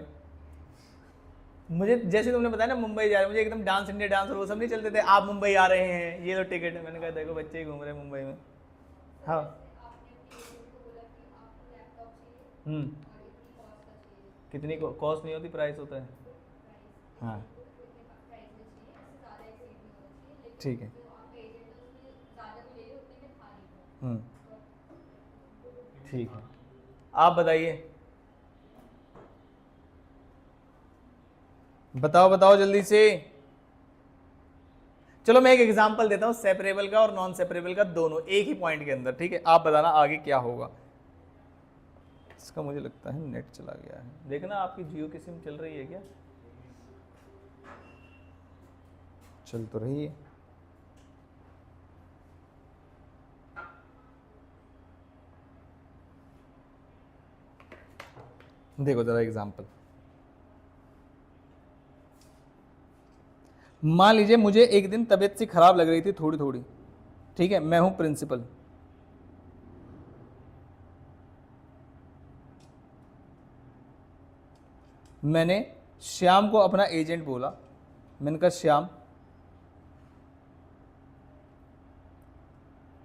A: मुझे जैसे तुमने बताया ना मुंबई जा रहे, मुझे एकदम डांस इंडिया डांस और वो सब नहीं चलते थे, आप मुंबई आ रहे हैं, ये लो टिकट है। मैंने कहा देखो बच्चे ही घूम रहे हैं मुंबई में। हाँ
C: आपने अपने एजेंट को बोला कि आपको लैपटॉप चाहिए और इतनी कॉस्ट का चाहिए,
A: कितनी कॉस्ट नहीं होती, प्राइस होता है।
C: प्राइस
A: हाँ
C: इतने प्राइस में चाहिए, इससे ज़्यादा एक्सीड नहीं होना चाहिए, लेकिन
A: ठीक है।
C: जो आपका एजेंट है उसने ज़्यादा भी ले लिया, उतने में था नहीं वो।
A: हम्म ठीक है, आप बताइए। बताओ बताओ जल्दी से। चलो मैं एक एग्जांपल देता हूं सेपरेबल का और नॉन सेपरेबल का, दोनों एक ही पॉइंट के अंदर, ठीक है। आप बताना आगे क्या होगा। इसका मुझे लगता है नेट चला गया है। देखना आपकी जियो की सिम चल रही है क्या? चल तो रही है। देखो जरा एग्जांपल। मान लीजिए मुझे एक दिन तबीयत सी खराब लग रही थी थोड़ी थोड़ी, ठीक है। मैं हूं प्रिंसिपल, मैंने श्याम को अपना एजेंट बोला। मैंने कहा श्याम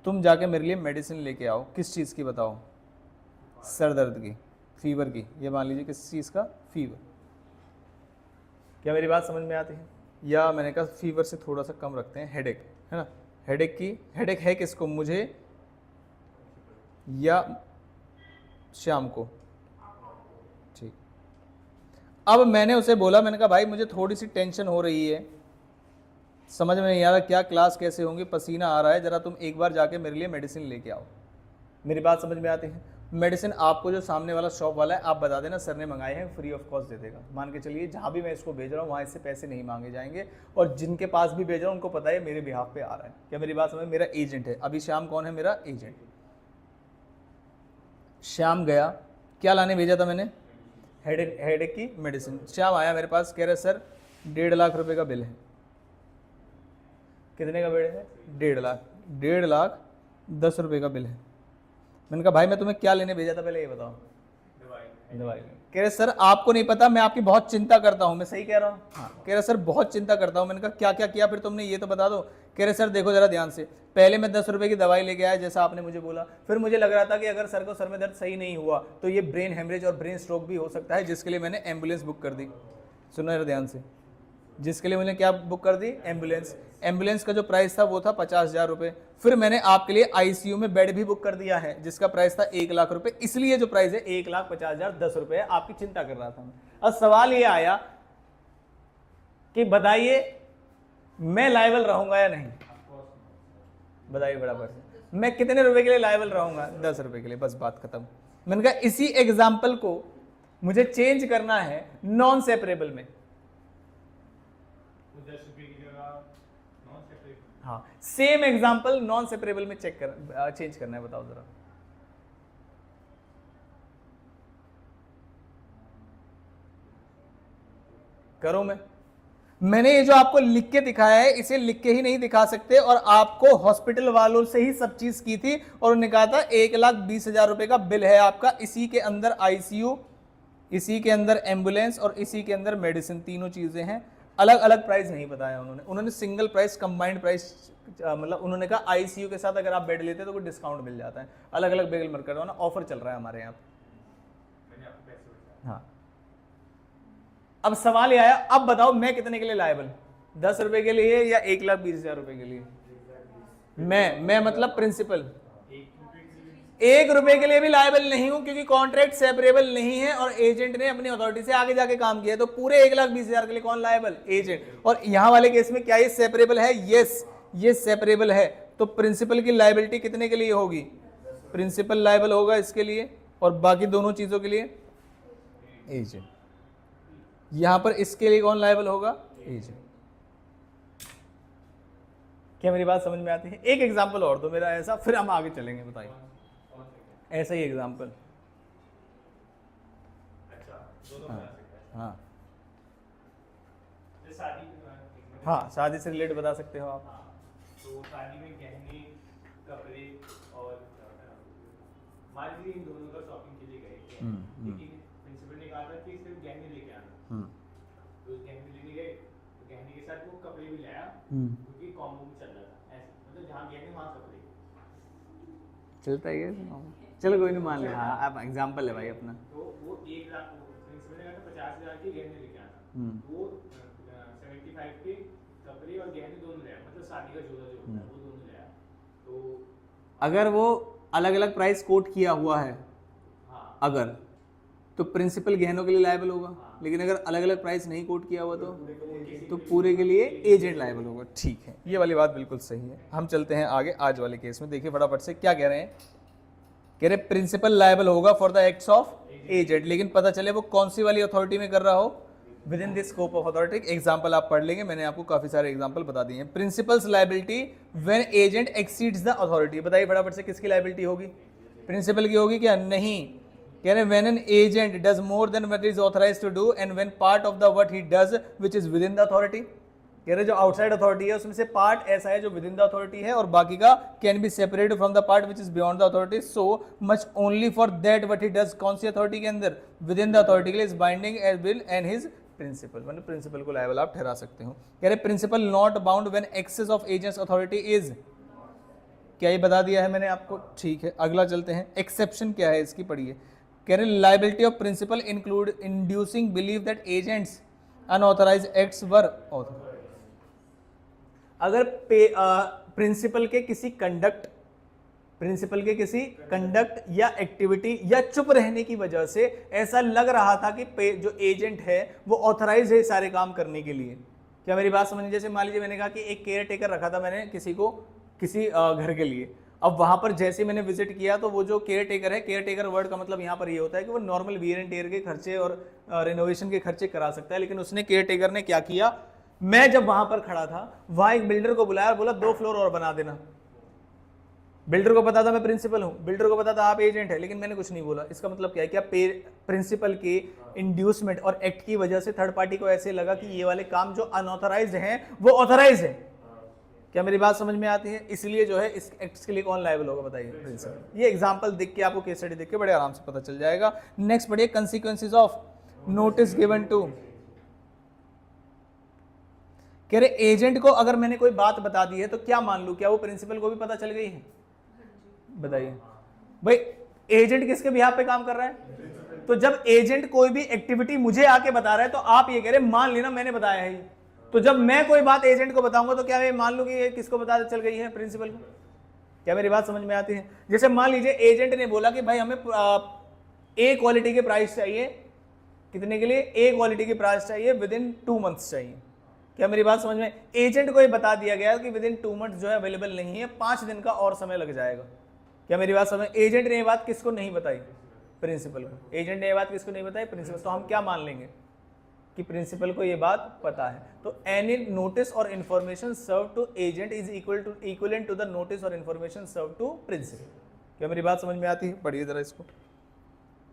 A: तुम जाके मेरे लिए मेडिसिन लेके आओ। किस चीज़ की बताओ? सर दर्द की, फीवर की। ये मान लीजिए किस चीज़ का? फीवर। क्या मेरी बात समझ में आती है? या मैंने कहा फीवर से थोड़ा सा कम रखते हैं, हेडेक है ना। हेडेक की, हेडेक है किसको? मुझे या श्याम को? ठीक। अब मैंने उसे बोला, मैंने कहा भाई मुझे थोड़ी सी टेंशन हो रही है, समझ में नहीं आ रहा क्या क्लास कैसे होंगी, पसीना आ रहा है, ज़रा तुम एक बार जाके मेरे लिए मेडिसिन लेके आओ। मेरी बात समझ में आती है? मेडिसिन आपको जो सामने वाला शॉप वाला है आप बता देना सर ने मंगाए हैं, फ्री ऑफ कॉस्ट दे देगा। मान के चलिए जहाँ भी मैं इसको भेज रहा हूँ वहाँ इससे पैसे नहीं मांगे जाएंगे, और जिनके पास भी भेज रहा हूँ उनको पता है मेरे बिहाफ पे आ रहा है। क्या मेरी बात समझ? मेरा एजेंट है। अभी श्याम कौन है? मेरा एजेंट। श्याम गया, क्या लाने भेजा था मैंने? हेडेक की मेडिसिन। श्याम आया मेरे पास, कह रहे सर 1.5 लाख रुपए का बिल है। कितने का बिल है? 1.5 लाख। 1.5 लाख 10 रुपए का बिल है। मैंने कहा भाई मैं तुम्हें क्या लेने भेजा था पहले ये बताओ। दवाई। कह रहे सर आपको नहीं पता मैं आपकी बहुत चिंता करता हूँ। मैं सही कह रहा हूँ? हाँ। कह रहे सर बहुत चिंता करता हूँ। मैंने कहा क्या क्या किया फिर तुमने, ये तो बता दो। कह रहे सर देखो जरा ध्यान से, पहले मैं 10 रुपए की दवाई लेके आया जैसा आपने मुझे बोला, फिर मुझे लग रहा था कि अगर सर को सर में दर्द सही नहीं हुआ तो ये ब्रेन हेमरेज और ब्रेन स्ट्रोक भी हो सकता है, जिसके लिए मैंने एम्बुलेंस बुक कर दी। सुनो जरा ध्यान से, जिसके लिए मैंने क्या बुक कर दी? एम्बुलेंस। एम्बुलेंस का जो प्राइस था वो था 50,000 रुपये। फिर मैंने आपके लिए आईसीयू में बेड भी बुक कर दिया है जिसका प्राइस था 1 लाख रुपए। इसलिए जो प्राइस है 1,50,10 रुपए है। आपकी चिंता कर रहा था मैं। अब सवाल ये आया कि बताइए मैं लायबल रहूंगा या नहीं? बताइए बराबर से, मैं कितने रुपए के लिए लायबल रहूंगा? 10 रुपए के लिए। बस बात खत्म। मैंने कहा इसी एग्जाम्पल को मुझे चेंज करना है नॉन सेपरेबल में।
B: 10 रुपए की जगह नॉन सेपरेबल।
A: हाँ, सेम एग्जाम्पल नॉन सेपरेबल में चेंज करना है। बताओ जरा। करो मैंने ये जो आपको लिख के दिखाया है इसे लिख के ही नहीं दिखा सकते, और आपको हॉस्पिटल वालों से ही सब चीज की थी और उन्होंने कहा था 1,20,000 रुपए का बिल है आपका। इसी के अंदर आईसीयू, इसी के अंदर एम्बुलेंस और इसी के अंदर मेडिसिन, तीनों चीजें हैं। अलग अलग प्राइस नहीं बताया उन्होंने सिंगल प्राइस, कंबाइंड प्राइस, मतलब उन्होंने कहा आईसीयू के साथ अगर आप बेड लेते तो कोई डिस्काउंट मिल जाता है। अलग अलग बिल मत करो ना, ऑफर चल रहा है हमारे यहाँ। हाँ, अब सवाल ये आया, अब बताओ मैं कितने के लिए लायबल? 10 रुपए के लिए या 1,20,000 रुपए के लिए? मैं मतलब प्रिंसिपल 1 रुपए के लिए भी लायबल नहीं हूं, क्योंकि कॉन्ट्रैक्ट सेपरेबल नहीं है और एजेंट ने अपनी अथॉरिटी से आगे जाके काम किया। तो पूरे 1,20,000 के लिए कौन लायबल? एजेंट। और यहां वाले केस में क्या ये सेपरेबल है? यस, ये सेपरेबल है। तो प्रिंसिपल की लायबिलिटी कितने के लिए होगी? प्रिंसिपल लायबल होगा इसके लिए, और बाकी दोनों चीजों के लिए एजेंट। यहां पर इसके लिए कौन लायबल होगा? एजेंट। क्या मेरी बात समझ में आती है? एक एग्जांपल और दो मेरा ऐसा, फिर हम आगे चलेंगे। बताइए ऐसा ही एग्जांपल। हाँ हाँ, शादी से रिलेट बता सकते हो आप।
B: तो शादी में गहने, कपड़े और मान लीजिए इन दोनों का शॉपिंग के लिए गए, लेकिन प्रिंसिपल ने कहा था कि सिर्फ गहने लेके आना। तो गहने लेने गए, तो गहने के साथ वो कपड़े भी लाया, क्योंकि कॉम्बो में चल रहा था। ऐसे मतलब जहाँ गहने वहाँ कपड़े
A: चलता है। चलो कोई नहीं, मान लिया। हाँ, आप एग्जांपल है भाई अपना।
B: तो वो 1 लाख, प्रिंसिपल ने कहा था 50,000 के गहने लेके आना। वो 75 के कपड़े और गहने दोनों लाया, मतलब शादी का जोड़ा जो होता है वो दोनों लाया। तो
A: अगर वो अलग अलग प्राइस कोट किया हुआ है,
B: हाँ,
A: अगर तो प्रिंसिपल गहनों के लिए लायबल होगा। लेकिन अगर अलग अलग प्राइस नहीं कोट किया हुआ तो पूरे के लिए एजेंट लायबल होगा। ठीक है, ये वाली बात बिल्कुल सही है। हम चलते हैं आगे आज वाले केस में। देखिए फटाफट से क्या कह रहे हैं। कह रहे प्रिंसिपल लायबल होगा for the acts of agent, लेकिन पता चले वो कौन सी वाली अथॉरिटी में कर रहा हो? With in this scope of authority. Example आप पढ़ लेंगे, मैंने आपको काफी सारे एग्जाम्पल बता दिए हैं। Principles liability when agent exceeds the authority. बताइए फटाफट से किसकी लायबिलिटी होगी? प्रिंसिपल की होगी क्या? नहीं। कह रहे when an agent does more than what is authorised to do and when part of the what he does which is within the authority. कह रहे जो आउटसाइड अथॉरिटी है उसमें से पार्ट ऐसा है जो विद इन द अथॉरिटी है और बाकी का can be separated from the part which is beyond the authority, so much only for that what he does. कौन सी अथॉरिटी के अंदर? विद इन द अथॉरिटी के लिए is binding as well and his principal. मतलब principal को liable आप ठहरा सकते हो। कह रहे principal not bound when excess of agent's authority is. क्या ये बता दिया है मैंने आपको? ठीक है, अगला चलते हैं। एक्सेप्शन क्या है इसकी, पढ़िए। कह रहे liability of principal include inducing believe that agent's unauthorised acts were authorised. अगर प्रिंसिपल के किसी कंडक्ट या एक्टिविटी या चुप रहने की वजह से ऐसा लग रहा था कि जो एजेंट है वो ऑथराइज है सारे काम करने के लिए। क्या मेरी बात समझिए? जैसे मान लीजिए मैंने कहा कि एक केयर टेकर रखा था मैंने किसी घर के लिए। अब वहां पर जैसे मैंने विजिट किया तो वो जो केयर टेकर है, केयर टेकर वर्ड का मतलब यहाँ पर ये होता है कि वो नॉर्मल वियर एंड टेयर के खर्चे और रिनोवेशन के खर्चे करा सकता है। लेकिन उसने केयर टेकर ने क्या किया, मैं जब वहां पर खड़ा था वहां एक बिल्डर को बुलाया और बोला 2 फ्लोर और बना देना। बिल्डर को पता था मैं प्रिंसिपल हूँ, बिल्डर को पता था आप एजेंट है, लेकिन मैंने कुछ नहीं बोला। इसका मतलब क्या है, क्या प्रिंसिपल के इंड्यूसमेंट और एक्ट की वजह से थर्ड पार्टी को ऐसे लगा कि ये वाले काम जो अनऑथराइज्ड हैं वो ऑथराइज है। क्या मेरी बात समझ में आती है? इसलिए जो है इस एक्ट के लिए कौन लायबल होगा बताइए? प्रिंसिपल। ये एग्जांपल देख के आपको केस स्टडी देख के बड़े आराम से पता चल जाएगा। नेक्स्ट पढ़िए consequences of notice given to. कह रहे एजेंट को अगर मैंने कोई बात बता दी है तो क्या मान लूं, क्या वो प्रिंसिपल को भी पता चल गई है? बताइए भाई, एजेंट किसके बिहाफ पे काम कर रहा है? तो जब एजेंट कोई भी एक्टिविटी मुझे आके बता रहा है तो आप ये कह रहे मान लेना मैंने बताया है। तो जब मैं कोई बात एजेंट को बताऊंगा तो क्या मैं मान लूं कि ये किसको पता चल गई है? प्रिंसिपल को। क्या मेरी बात समझ में आती है? जैसे मान लीजिए एजेंट ने बोला कि भाई हमें ए क्वालिटी के प्राइस चाहिए, कितने के लिए? ए क्वालिटी के प्राइस चाहिए विद इन 2 मंथ्स चाहिए। क्या मेरी बात समझ में? एजेंट को ये बता दिया गया कि विद इन 2 मंथ्स जो है अवेलेबल नहीं है, 5 दिन का और समय लग जाएगा। क्या मेरी बात समझ? एजेंट ने ये बात किसको नहीं बताई? प्रिंसिपल को। एजेंट ने ये बात किसको नहीं बताई? प्रिंसिपल। तो हम क्या मान लेंगे कि प्रिंसिपल को ये बात पता है। तो एनी नोटिस और information serve to agent is equal to the notice और इंफॉर्मेशन सर्व टू प्रिंसिपल। क्या मेरी बात समझ में आती है? पढ़िए जरा इसको।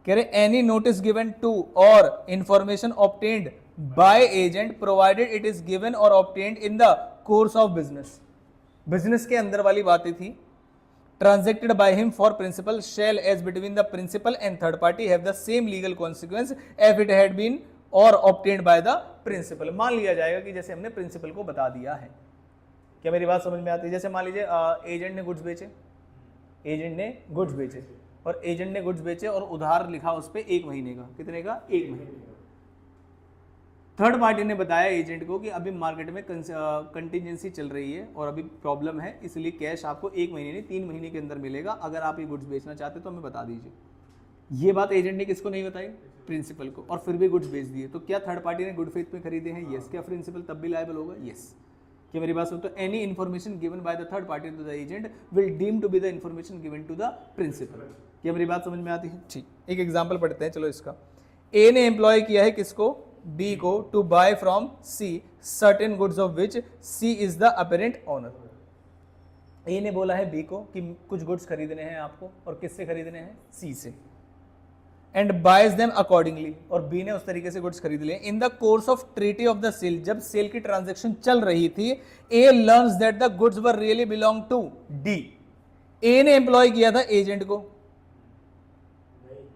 A: कह रहे any notice given to or information obtained by agent provided it is given or obtained in the course of business. Business के अंदर वाली बातें थी। Transacted by him for principal shall as between the principal and third party have the same legal consequence if it had been or obtained by the principal. मान लिया जाएगा कि जैसे हमने प्रिंसिपल को बता दिया है। क्या मेरी बात समझ में आती है? जैसे मान लीजिए एजेंट ने गुड्स बेचे, एजेंट ने गुड्स बेचे और एजेंट ने गुड्स बेचे और उधार लिखा उस पर 1 महीने का। कितने का? 1 महीने। थर्ड पार्टी ने बताया एजेंट को कि अभी मार्केट में कंटिजेंसी चल रही है और अभी प्रॉब्लम है, इसलिए कैश आपको 1 महीने नहीं 3 महीने के अंदर मिलेगा। अगर आप ये गुड्स बेचना चाहते तो हमें बता दीजिए। ये बात एजेंट ने किसको नहीं बताई? प्रिंसिपल को। और फिर भी गुड्स बेच दिए। तो क्या थर्ड पार्टी ने गुड फेथ में खरीदे हैं? यस। क्या प्रिंसिपल तब भी लायबल होगा? यस। क्या मेरी बात सुन? तो any information given by the third party to the agent will deem to be the information given to the principal. क्या मेरी बात समझ में आती है? ठीक, एक एग्जाम्पल पढ़ते हैं। चलो इसका। ए ने एम्प्लॉय किया है किसको? बी को, to buy from C certain goods of which C is the apparent owner. A ने बोला है बी को कि कुछ गुड्स खरीदने हैं आपको, और किससे खरीदने हैं? सी से। एंड बाइज देम अकॉर्डिंगली, और बी ने उस तरीके से गुड्स खरीद लिए। In the course of treaty of the sale, जब सेल की ट्रांजेक्शन चल रही थी, A learns that the goods were really belong to D. A ने एम्प्लॉय किया था एजेंट को?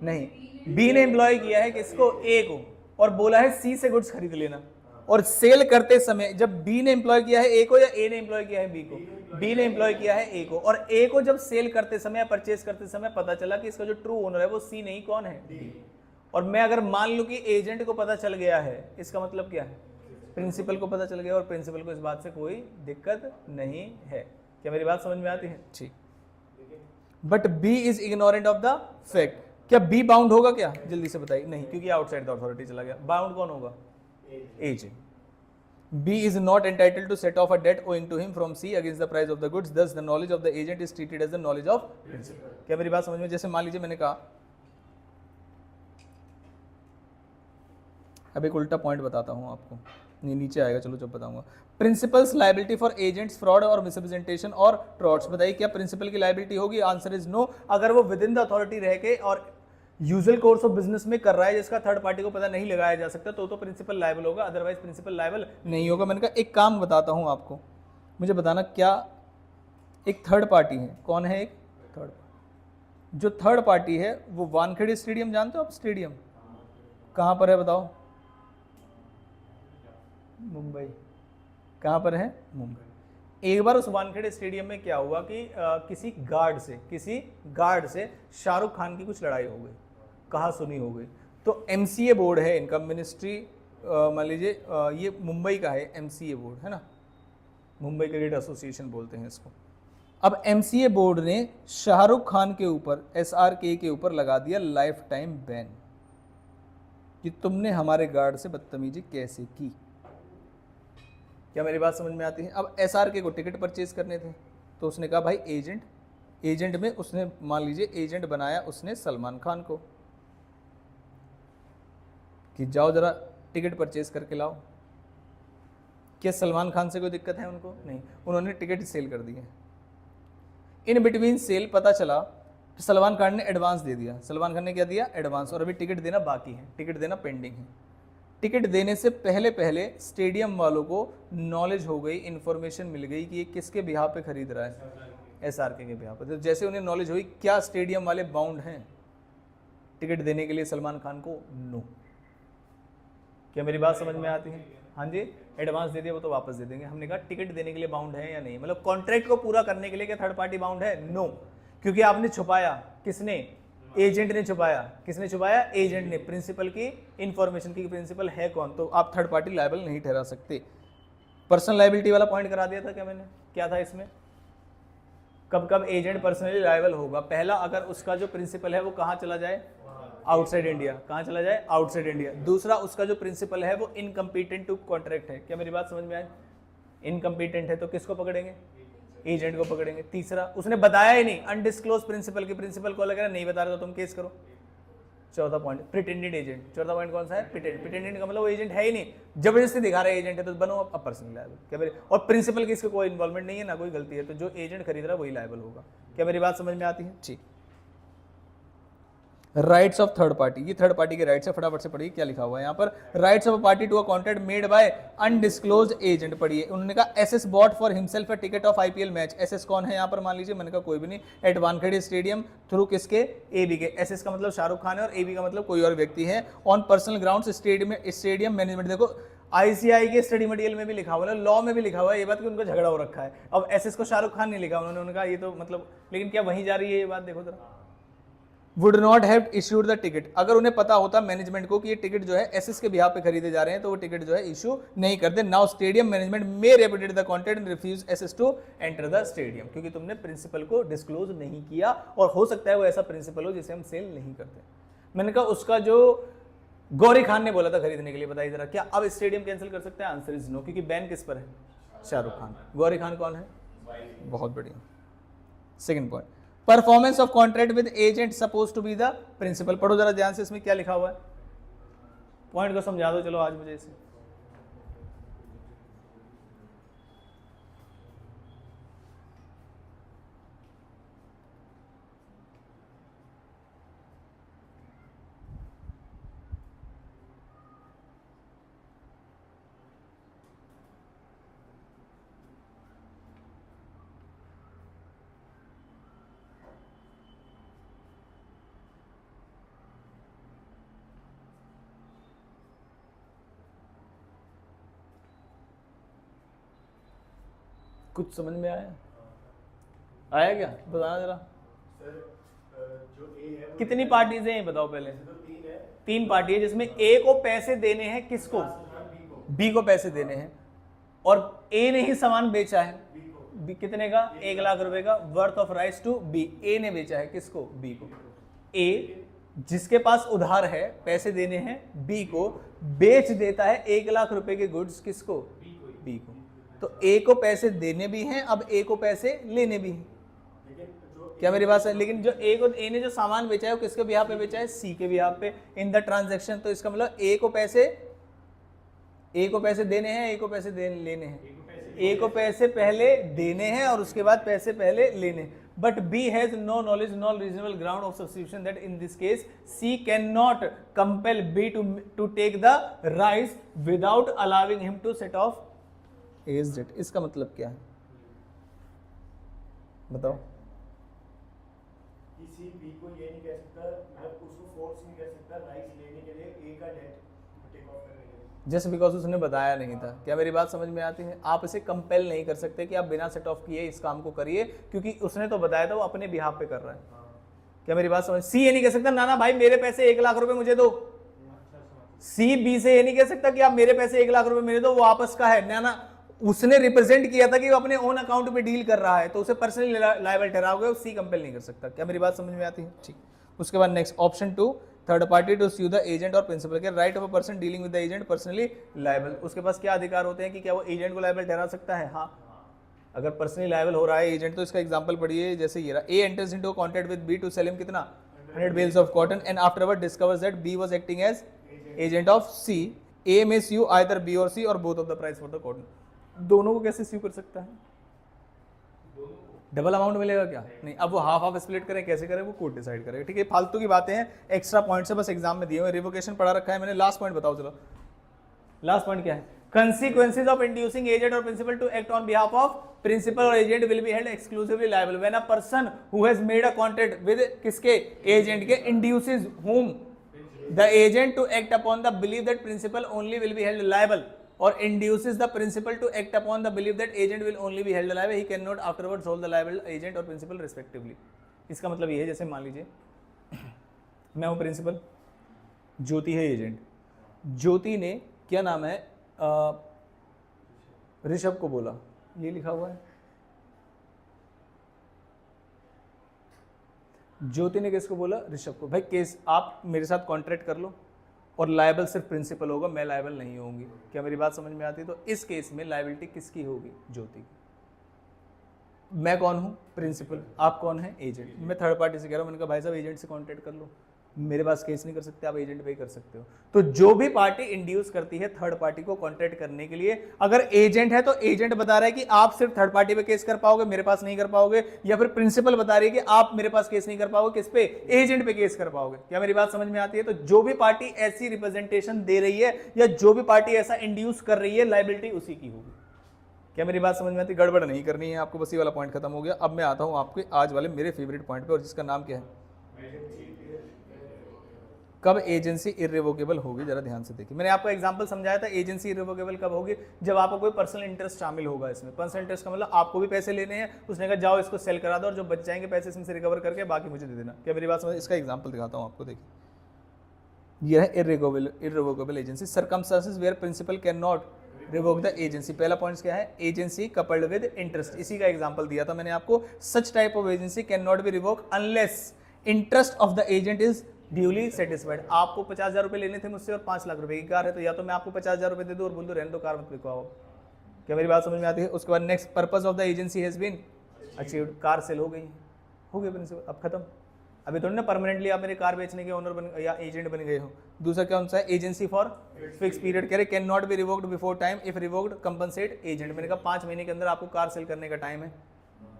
A: नहीं, बी ने एम्प्लॉय किया है किसको? ए को, और बोला है सी से गुड्स खरीद लेना। और सेल करते समय जब बी ने एम्प्लॉय किया है ए को या ए ने एम्प्लॉय किया है बी को? बी ने एम्प्लॉय किया है ए को। और ए को जब सेल करते समय या परचेज करते समय पता चला कि इसका जो ट्रू ओनर है वो सी नहीं, कौन है? डी। और मैं अगर मान लूं कि एजेंट को पता चल गया है, इसका मतलब क्या है? प्रिंसिपल को पता चल गया, और प्रिंसिपल को इस बात से कोई दिक्कत नहीं है। क्या मेरी बात समझ में आती है? ठीक। But B is ignorant of the fact. क्या बी बाउंड होगा? क्या जल्दी से बताइए। नहीं, क्योंकि आउटसाइड द अथॉरिटी चला गया। बाउंड कौन होगा? Agent. B is not entitled to set off a debt owing to him from C against the price of the goods. Thus, the knowledge of the agent is treated as the knowledge of principal. क्या मेरी बात समझ में? जैसे मान लीजिए मैंने कहा, अब एक उल्टा पॉइंट बताता हूँ आपको, नहीं नीचे आएगा, चलो जब बताऊंगा। Principal's liability for agent's fraud और मिसरिप्रेजेंटेशन और ट्रॉट्स। बताइए क्या प्रिंसिपल की लाइबिलिटी होगी? Answer is no. अगर वो विद इन द अथॉरिटी रह के और यूजुअल कोर्स ऑफ बिजनेस में कर रहा है जिसका थर्ड पार्टी को पता नहीं लगाया जा सकता, तो प्रिंसिपल लायबल होगा, अदरवाइज प्रिंसिपल लायबल नहीं होगा। मैंने कहा एक काम बताता हूं आपको, मुझे बताना क्या एक थर्ड पार्टी है? कौन है एक थर्ड पार्टी? जो थर्ड पार्टी है वो वानखेड़े स्टेडियम, जानते हो आप? स्टेडियम कहां पर है बताओ? मुंबई। कहां पर है? मुंबई। एक बार उस वानखेड़े स्टेडियम में क्या हुआ कि किसी गार्ड से शाहरुख खान की कुछ लड़ाई हो गई, कहा सुनी हो गई। तो MCA बोर्ड है इनका, मिनिस्ट्री, मान लीजिए ये मुंबई का है, MCA बोर्ड है ना, मुंबई क्रिकेट एसोसिएशन बोलते हैं इसको। अब MCA बोर्ड ने शाहरुख खान के ऊपर, SRK के ऊपर लगा दिया लाइफ टाइम बैन कि तुमने हमारे गार्ड से बदतमीजी कैसे की। क्या मेरी बात समझ में आती है? अब SRK को टिकट परचेज करने थे, तो उसने कहा भाई एजेंट में उसने मान लीजिए एजेंट बनाया उसने सलमान खान को कि जाओ जरा टिकट परचेज करके लाओ। क्या सलमान खान से कोई दिक्कत है उनको? नहीं, उन्होंने टिकट सेल कर दिए। इन बिटवीन सेल पता चला कि सलमान खान ने एडवांस दे दिया, सलमान खान ने क्या दिया, एडवांस, और अभी टिकट देना बाकी है, टिकट देना पेंडिंग है। टिकट देने से पहले पहले स्टेडियम वालों को नॉलेज हो गई, इन्फॉर्मेशन मिल गई कि ये किसके बिहाफ पे खरीद रहा है, SRK के बिहाफ पे। तो जैसे उन्हें नॉलेज हुई, क्या स्टेडियम वाले बाउंड हैं टिकट देने के लिए सलमान खान को? नो। क्या मेरी बात समझ में आती है? हाँ जी, एडवांस दे दिया वो तो वापस दे देंगे। हमने कहा टिकट देने के लिए बाउंड है या नहीं, मतलब कॉन्ट्रैक्ट को पूरा करने के लिए क्या थर्ड पार्टी बाउंड है? नो, क्योंकि आपने छुपाया, किसने? एजेंट ने छुपाया। किसने छुपाया? एजेंट ने। प्रिंसिपल की इंफॉर्मेशन की प्रिंसिपल है कौन? तो आप थर्ड पार्टी लायबल नहीं ठहरा सकते। पर्सनल लायबिलिटी वाला पॉइंट करा दिया था क्या मैंने? क्या था इसमें? कब कब एजेंट पर्सनली लायबल होगा? पहला, अगर उसका जो प्रिंसिपल है वो कहाँ चला जाए? Outside India. कहाँ चला जाए? Outside India. दूसरा, उसका जो प्रिंसिपल है वो इनकम्पिटेंट टू कॉन्ट्रैक्ट है। क्या मेरी बात समझ में आई? इनकम्पिटेंट है तो किसको पकड़ेंगे? एजेंट को पकड़ेंगे। तीसरा, उसने बताया ही नहीं, अनडिस्क्लोज प्रिंसिपल की प्रिंसिपल को लग रहा नहीं बता रहे तो तुम केस करो। चौथा पॉइंट, प्रिटेंडेड एजेंट। चौथा पॉइंट कौन सा है? प्रिटेंडेड का मतलब वो एजेंट है ही नहीं, जबरदस्ती दिखा रहे एजेंट है तो बनो अब पर्सनल लायबल। क्या मेरे, और प्रिंसिपल की इसका कोई इन्वॉल्वमेंट नहीं है, ना कोई गलती है, तो जो एजेंट खरीद रहा है वही लायबल होगा। क्या मेरी बात समझ में आती है? ठीक। राइट्स ऑफ थर्ड पार्टी, ये थर्ड पार्टी के राइट्स है, फटाफट से पढ़िए क्या लिखा हुआ है यहाँ पर। Rights of a party to a contract made by undisclosed agent. पढ़िए, उन्होंने कहा SS bought for himself a ticket of IPL match. SS कौन है यहाँ पर? मान लीजिए, मैंने कहा कोई भी नहीं, एट वानखेड़े स्टेडियम थ्रू किसके? एबी के। एसएस का मतलब शाहरुख खान है और एबी का मतलब कोई और व्यक्ति है। On personal ground stadium management. देखो आईसीआई के स्टडी मटेरियल में भी लिखा हुआ है, लॉ में भी लिखा हुआ है ये बात कि उनका झगड़ा हो रखा है। अब एसएस को शाहरुख खान नहीं लिखा उन्होंने कहा ये तो मतलब, लेकिन क्या वहीं जा रही है ये बात? देखो जरा, would not have issued the ticket. अगर उन्हें पता होता मैनेजमेंट को कि ये टिकट जो है एसएस के बिहाफ पे खरीदे जा रहे हैं तो वो टिकट जो है इशू नहीं करते। Now stadium management may repudiate the contract and refuse SS to enter the stadium, क्योंकि तुमने प्रिंसिपल को डिस्क्लोज नहीं किया, और हो सकता है वो ऐसा प्रिंसिपल हो जिसे हम सेल नहीं करते। मैंने कहा उसका जो गौरी खान ने बोला था खरीदने के लिए, बताइए जरा, क्या अब स्टेडियम कैंसिल कर सकते हैं? आंसर इज नो, क्योंकि बैन किस पर है? शाहरुख खान। गौरी खान कौन है? बहुत बढ़िया। Second point, performance of contract with agent suppose to be the principal. पढ़ो जरा ध्यान से, इसमें क्या लिखा हुआ है, पॉइंट को समझा दो चलो आज मुझे इसे। कुछ समझ में आया? आया क्या? बताना जरा।
D: जो ए है
A: कितनी पार्टीज हैं ये बताओ पहले?
D: तो तीन है।
A: तीन पार्टी है, जिसमें ए को पैसे देने हैं, किसको? बी को पैसे देने हैं, और ए ने ही सामान बेचा है। बी कितने का? 1 लाख रुपए का, worth of rights to B. A ने बेचा है किसको? बी को। ए जिसके पास उधार है, पैसे देने हैं, बी को बेच देता है 1 लाख रुपए के गुड्स, किसको? बी को। तो ए को पैसे देने भी हैं, अब ए को पैसे लेने भी हैं। क्या मेरी बात है? लेकिन जो ए ने जो सामान बेचा है वो किसके बिहाफ पे बेचा है? सी के बिहाफ पे इन द ट्रांजैक्शन। तो इसका मतलब ए को पैसे देने हैं, ए को पैसे लेने हैं। ए को पैसे पहले देने हैं और उसके बाद पैसे पहले लेने हैं। But B has no knowledge, no reasonable ground of substitution that in this case C can not compel B to take the rights without allowing him to set off as debt. इसका मतलब क्या है बताओ?
D: किसी B को ये नहीं कह सकता, मतलब उसको फोर्स नहीं कर सकता राइट्स लेने के लिए ए का डेट टेक ऑफ करने के लिए,
A: जस्ट बिकॉज उसने बताया नहीं था। क्या मेरी बात समझ में आती है? आप इसे कंपेल नहीं कर सकते कि आप बिना सेट ऑफ किए इस काम को करिए, क्योंकि उसने तो बताया था, वो अपने बिहाफ पे कर रहा है। क्या मेरी बात समझ? सी ये नहीं कह सकता ना भाई मेरे पैसे 1 लाख रुपए मुझे दो। सी बी से ये नहीं कह सकता कि आप मेरे पैसे 1 लाख रुपए मेरे दो, वो आपस का है ना। उसने रिप्रेजेंट किया था कि वो अपने ओन अकाउंट पे डील कर रहा है, तो उसे पर्सनली लायबल ठहराओगे, सी कंपेल नहीं कर सकता। क्या मेरी बात समझ में आती है? ठीक। उसके बाद next option 2, third party to sue the agent और प्रिंसिपल के right of a person dealing with the agent personally liable. उसके पास क्या अधिकार होते हैं कि क्या वो एजेंट को लायबल ठहरा सकता है? हाँ, अगर पर्सनली लायबल हो रहा है एजेंट तो इसका एग्जांपल पढ़िए, जैसे ये रहा, A enters into contract with B to sell him कितना 100 bales of cotton and afterward discovers that B was acting as agent of C. A may sue either B or C or both of the price for the cotton. दोनों को कैसे स्यू कर सकता है? Double amount मिलेगा क्या? नहीं। अब वो हाफ हाफ स्प्लिट करें, कैसे करें, वो कोर्ट डिसाइड करेगा। ठीक है, फालतू की बातें हैं, एक्स्ट्रा पॉइंट से बस एग्जाम में दिए हुए। रिवोकेशन पढ़ा रखा है मैंने। लास्ट पॉइंट बताओ, चलो लास्ट पॉइंट क्या है? कंसीक्वेंसेज ऑफ इंड्यूसिंग एजेंट और principal to act on behalf of principal or agent will be held exclusively liable when a person who has made a contract with किसके? Agent के, induces whom the agent to act upon the belief that principal only will be held liable or induces the principal to act upon the belief that agent will only be held liable, he cannot afterwards hold the liable agent or principal respectively। इसका मतलब ये है, जैसे मान लीजिए मैं हूं principal, ज्योति है एजेंट। ज्योति ने क्या नाम है ऋषभ को बोला, ये लिखा हुआ है। ज्योति ने किसको बोला? ऋषभ को। भाई केस आप मेरे साथ कॉन्ट्रैक्ट कर लो और लायबल सिर्फ प्रिंसिपल होगा, मैं लायबल नहीं होंगी। क्या मेरी बात समझ में आती है? तो इस केस में लायबिलिटी किसकी होगी? ज्योति की। मैं कौन हूँ? प्रिंसिपल। आप कौन है? एजेंट। मैं थर्ड पार्टी से कह रहा हूँ, मैंने कहा भाई साहब एजेंट से कॉन्ट्रैक्ट कर लो, मेरे पास केस नहीं कर सकते, आप एजेंट पे ही कर सकते हो। तो जो भी पार्टी इंड्यूस करती है थर्ड पार्टी को कॉन्ट्रैक्ट करने के लिए, अगर एजेंट है तो एजेंट बता रहा है कि आप सिर्फ थर्ड पार्टी पे केस कर पाओगे, मेरे पास नहीं कर पाओगे, या फिर प्रिंसिपल बता रही है कि आप मेरे पास केस नहीं कर पाओगे, किस पे? एजेंट पे केस कर पाओगे। क्या मेरी बात समझ में आती है? तो जो भी पार्टी ऐसी रिप्रेजेंटेशन दे रही है या जो भी पार्टी ऐसा इंड्यूस कर रही है, लायबिलिटी उसी की होगी। क्या मेरी बात समझ में आती है? गड़बड़ नहीं करनी है आपको, बस ये वाला पॉइंट खत्म हो गया। अब मैं आता हूं आपके आज वाले मेरे फेवरेट पॉइंट पे, और जिसका नाम क्या है? कब एजेंसी इर्रिवोकेबल होगी? जरा ध्यान से देखिए, मैंने आपको एग्जांपल समझाया था। एजेंसी इर्रिवोकेबल कब होगी? जब आपको कोई पर्सनल इंटरेस्ट शामिल होगा इसमें। पर्सनल इंटरेस्ट का मतलब आपको भी पैसे लेने हैं, उसने कहा जाओ इसको सेल करा दो और जो बच जाएंगे पैसे इसमें से रिकवर करके बाकी मुझे दे देना। क्या मेरी बात समझ? इसका एग्जाम्पल दिखाता हूँ आपको, देखिए यह है irrevocable agency. Circumstances where principal can not revoke the agency. पहला पॉइंट क्या है? Agency coupled with interest. इसी का एग्जांपल दिया था मैंने आपको। Such type of agency can not be revoke unless interest of the agent is duly satisfied. आपको 50,000 रुपए लेने थे मुझसे और 5 लाख रुपए की कार है, तो या तो मैं आपको 50,000 रुपए दे दूं और बोल दूं रहने दो, कार मत बिकवाओ। क्या मेरी बात समझ में आती है? उसके बाद next, purpose of the agency has been achieved. Car sale हो गई, हो गई प्रिंसिपल, अब खत्म। अभी थोड़ी ना परमानेंटली आप मेरे कार बेचने के ओनर बन या एजेंट बन गए हो। दूसरा क्या होता है? Agency for fix period. कह रहे can not B revoked before time, if revoked compensate agent. मैंने कहा 5 महीने के अंदर आपको कार सेल करने का टाइम है।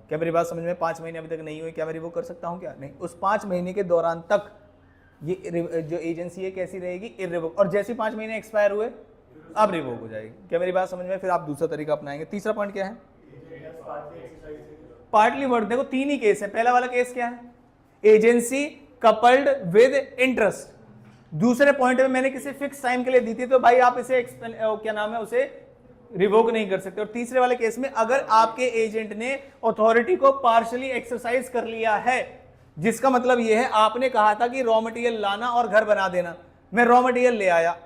A: क्या मेरी बात समझ में? 5 महीने अभी तक नहीं हुई, क्या मैं रिवोक कर सकता हूँ? क्या नहीं। उस 5 महीने के दौरान तक ये जो एजेंसी है कैसी रहेगी? इर्रिवोक। और जैसे 5 महीने एक्सपायर हुए अब रिवोक हो जाएगी। क्या मेरी बात समझ में? फिर आप दूसरा तरीका अपनाएंगे। तीसरा पॉइंट क्या है? Partly work. देखो 3 ही केस है। पहला वाला केस क्या है? Agency coupled with interest. दूसरे पॉइंट में मैंने किसी फिक्स टाइम के लिए दी थी, तो भाई आप इसे क्या नाम है, उसे रिवोक नहीं कर सकते। और तीसरे वाले केस में अगर आपके एजेंट ने अथॉरिटी को पार्शियली एक्सरसाइज कर लिया है, जिसका मतलब यह है आपने कहा था कि रॉ मटेरियल लाना और घर बना देना, मैं रॉ मटेरियल ले आया,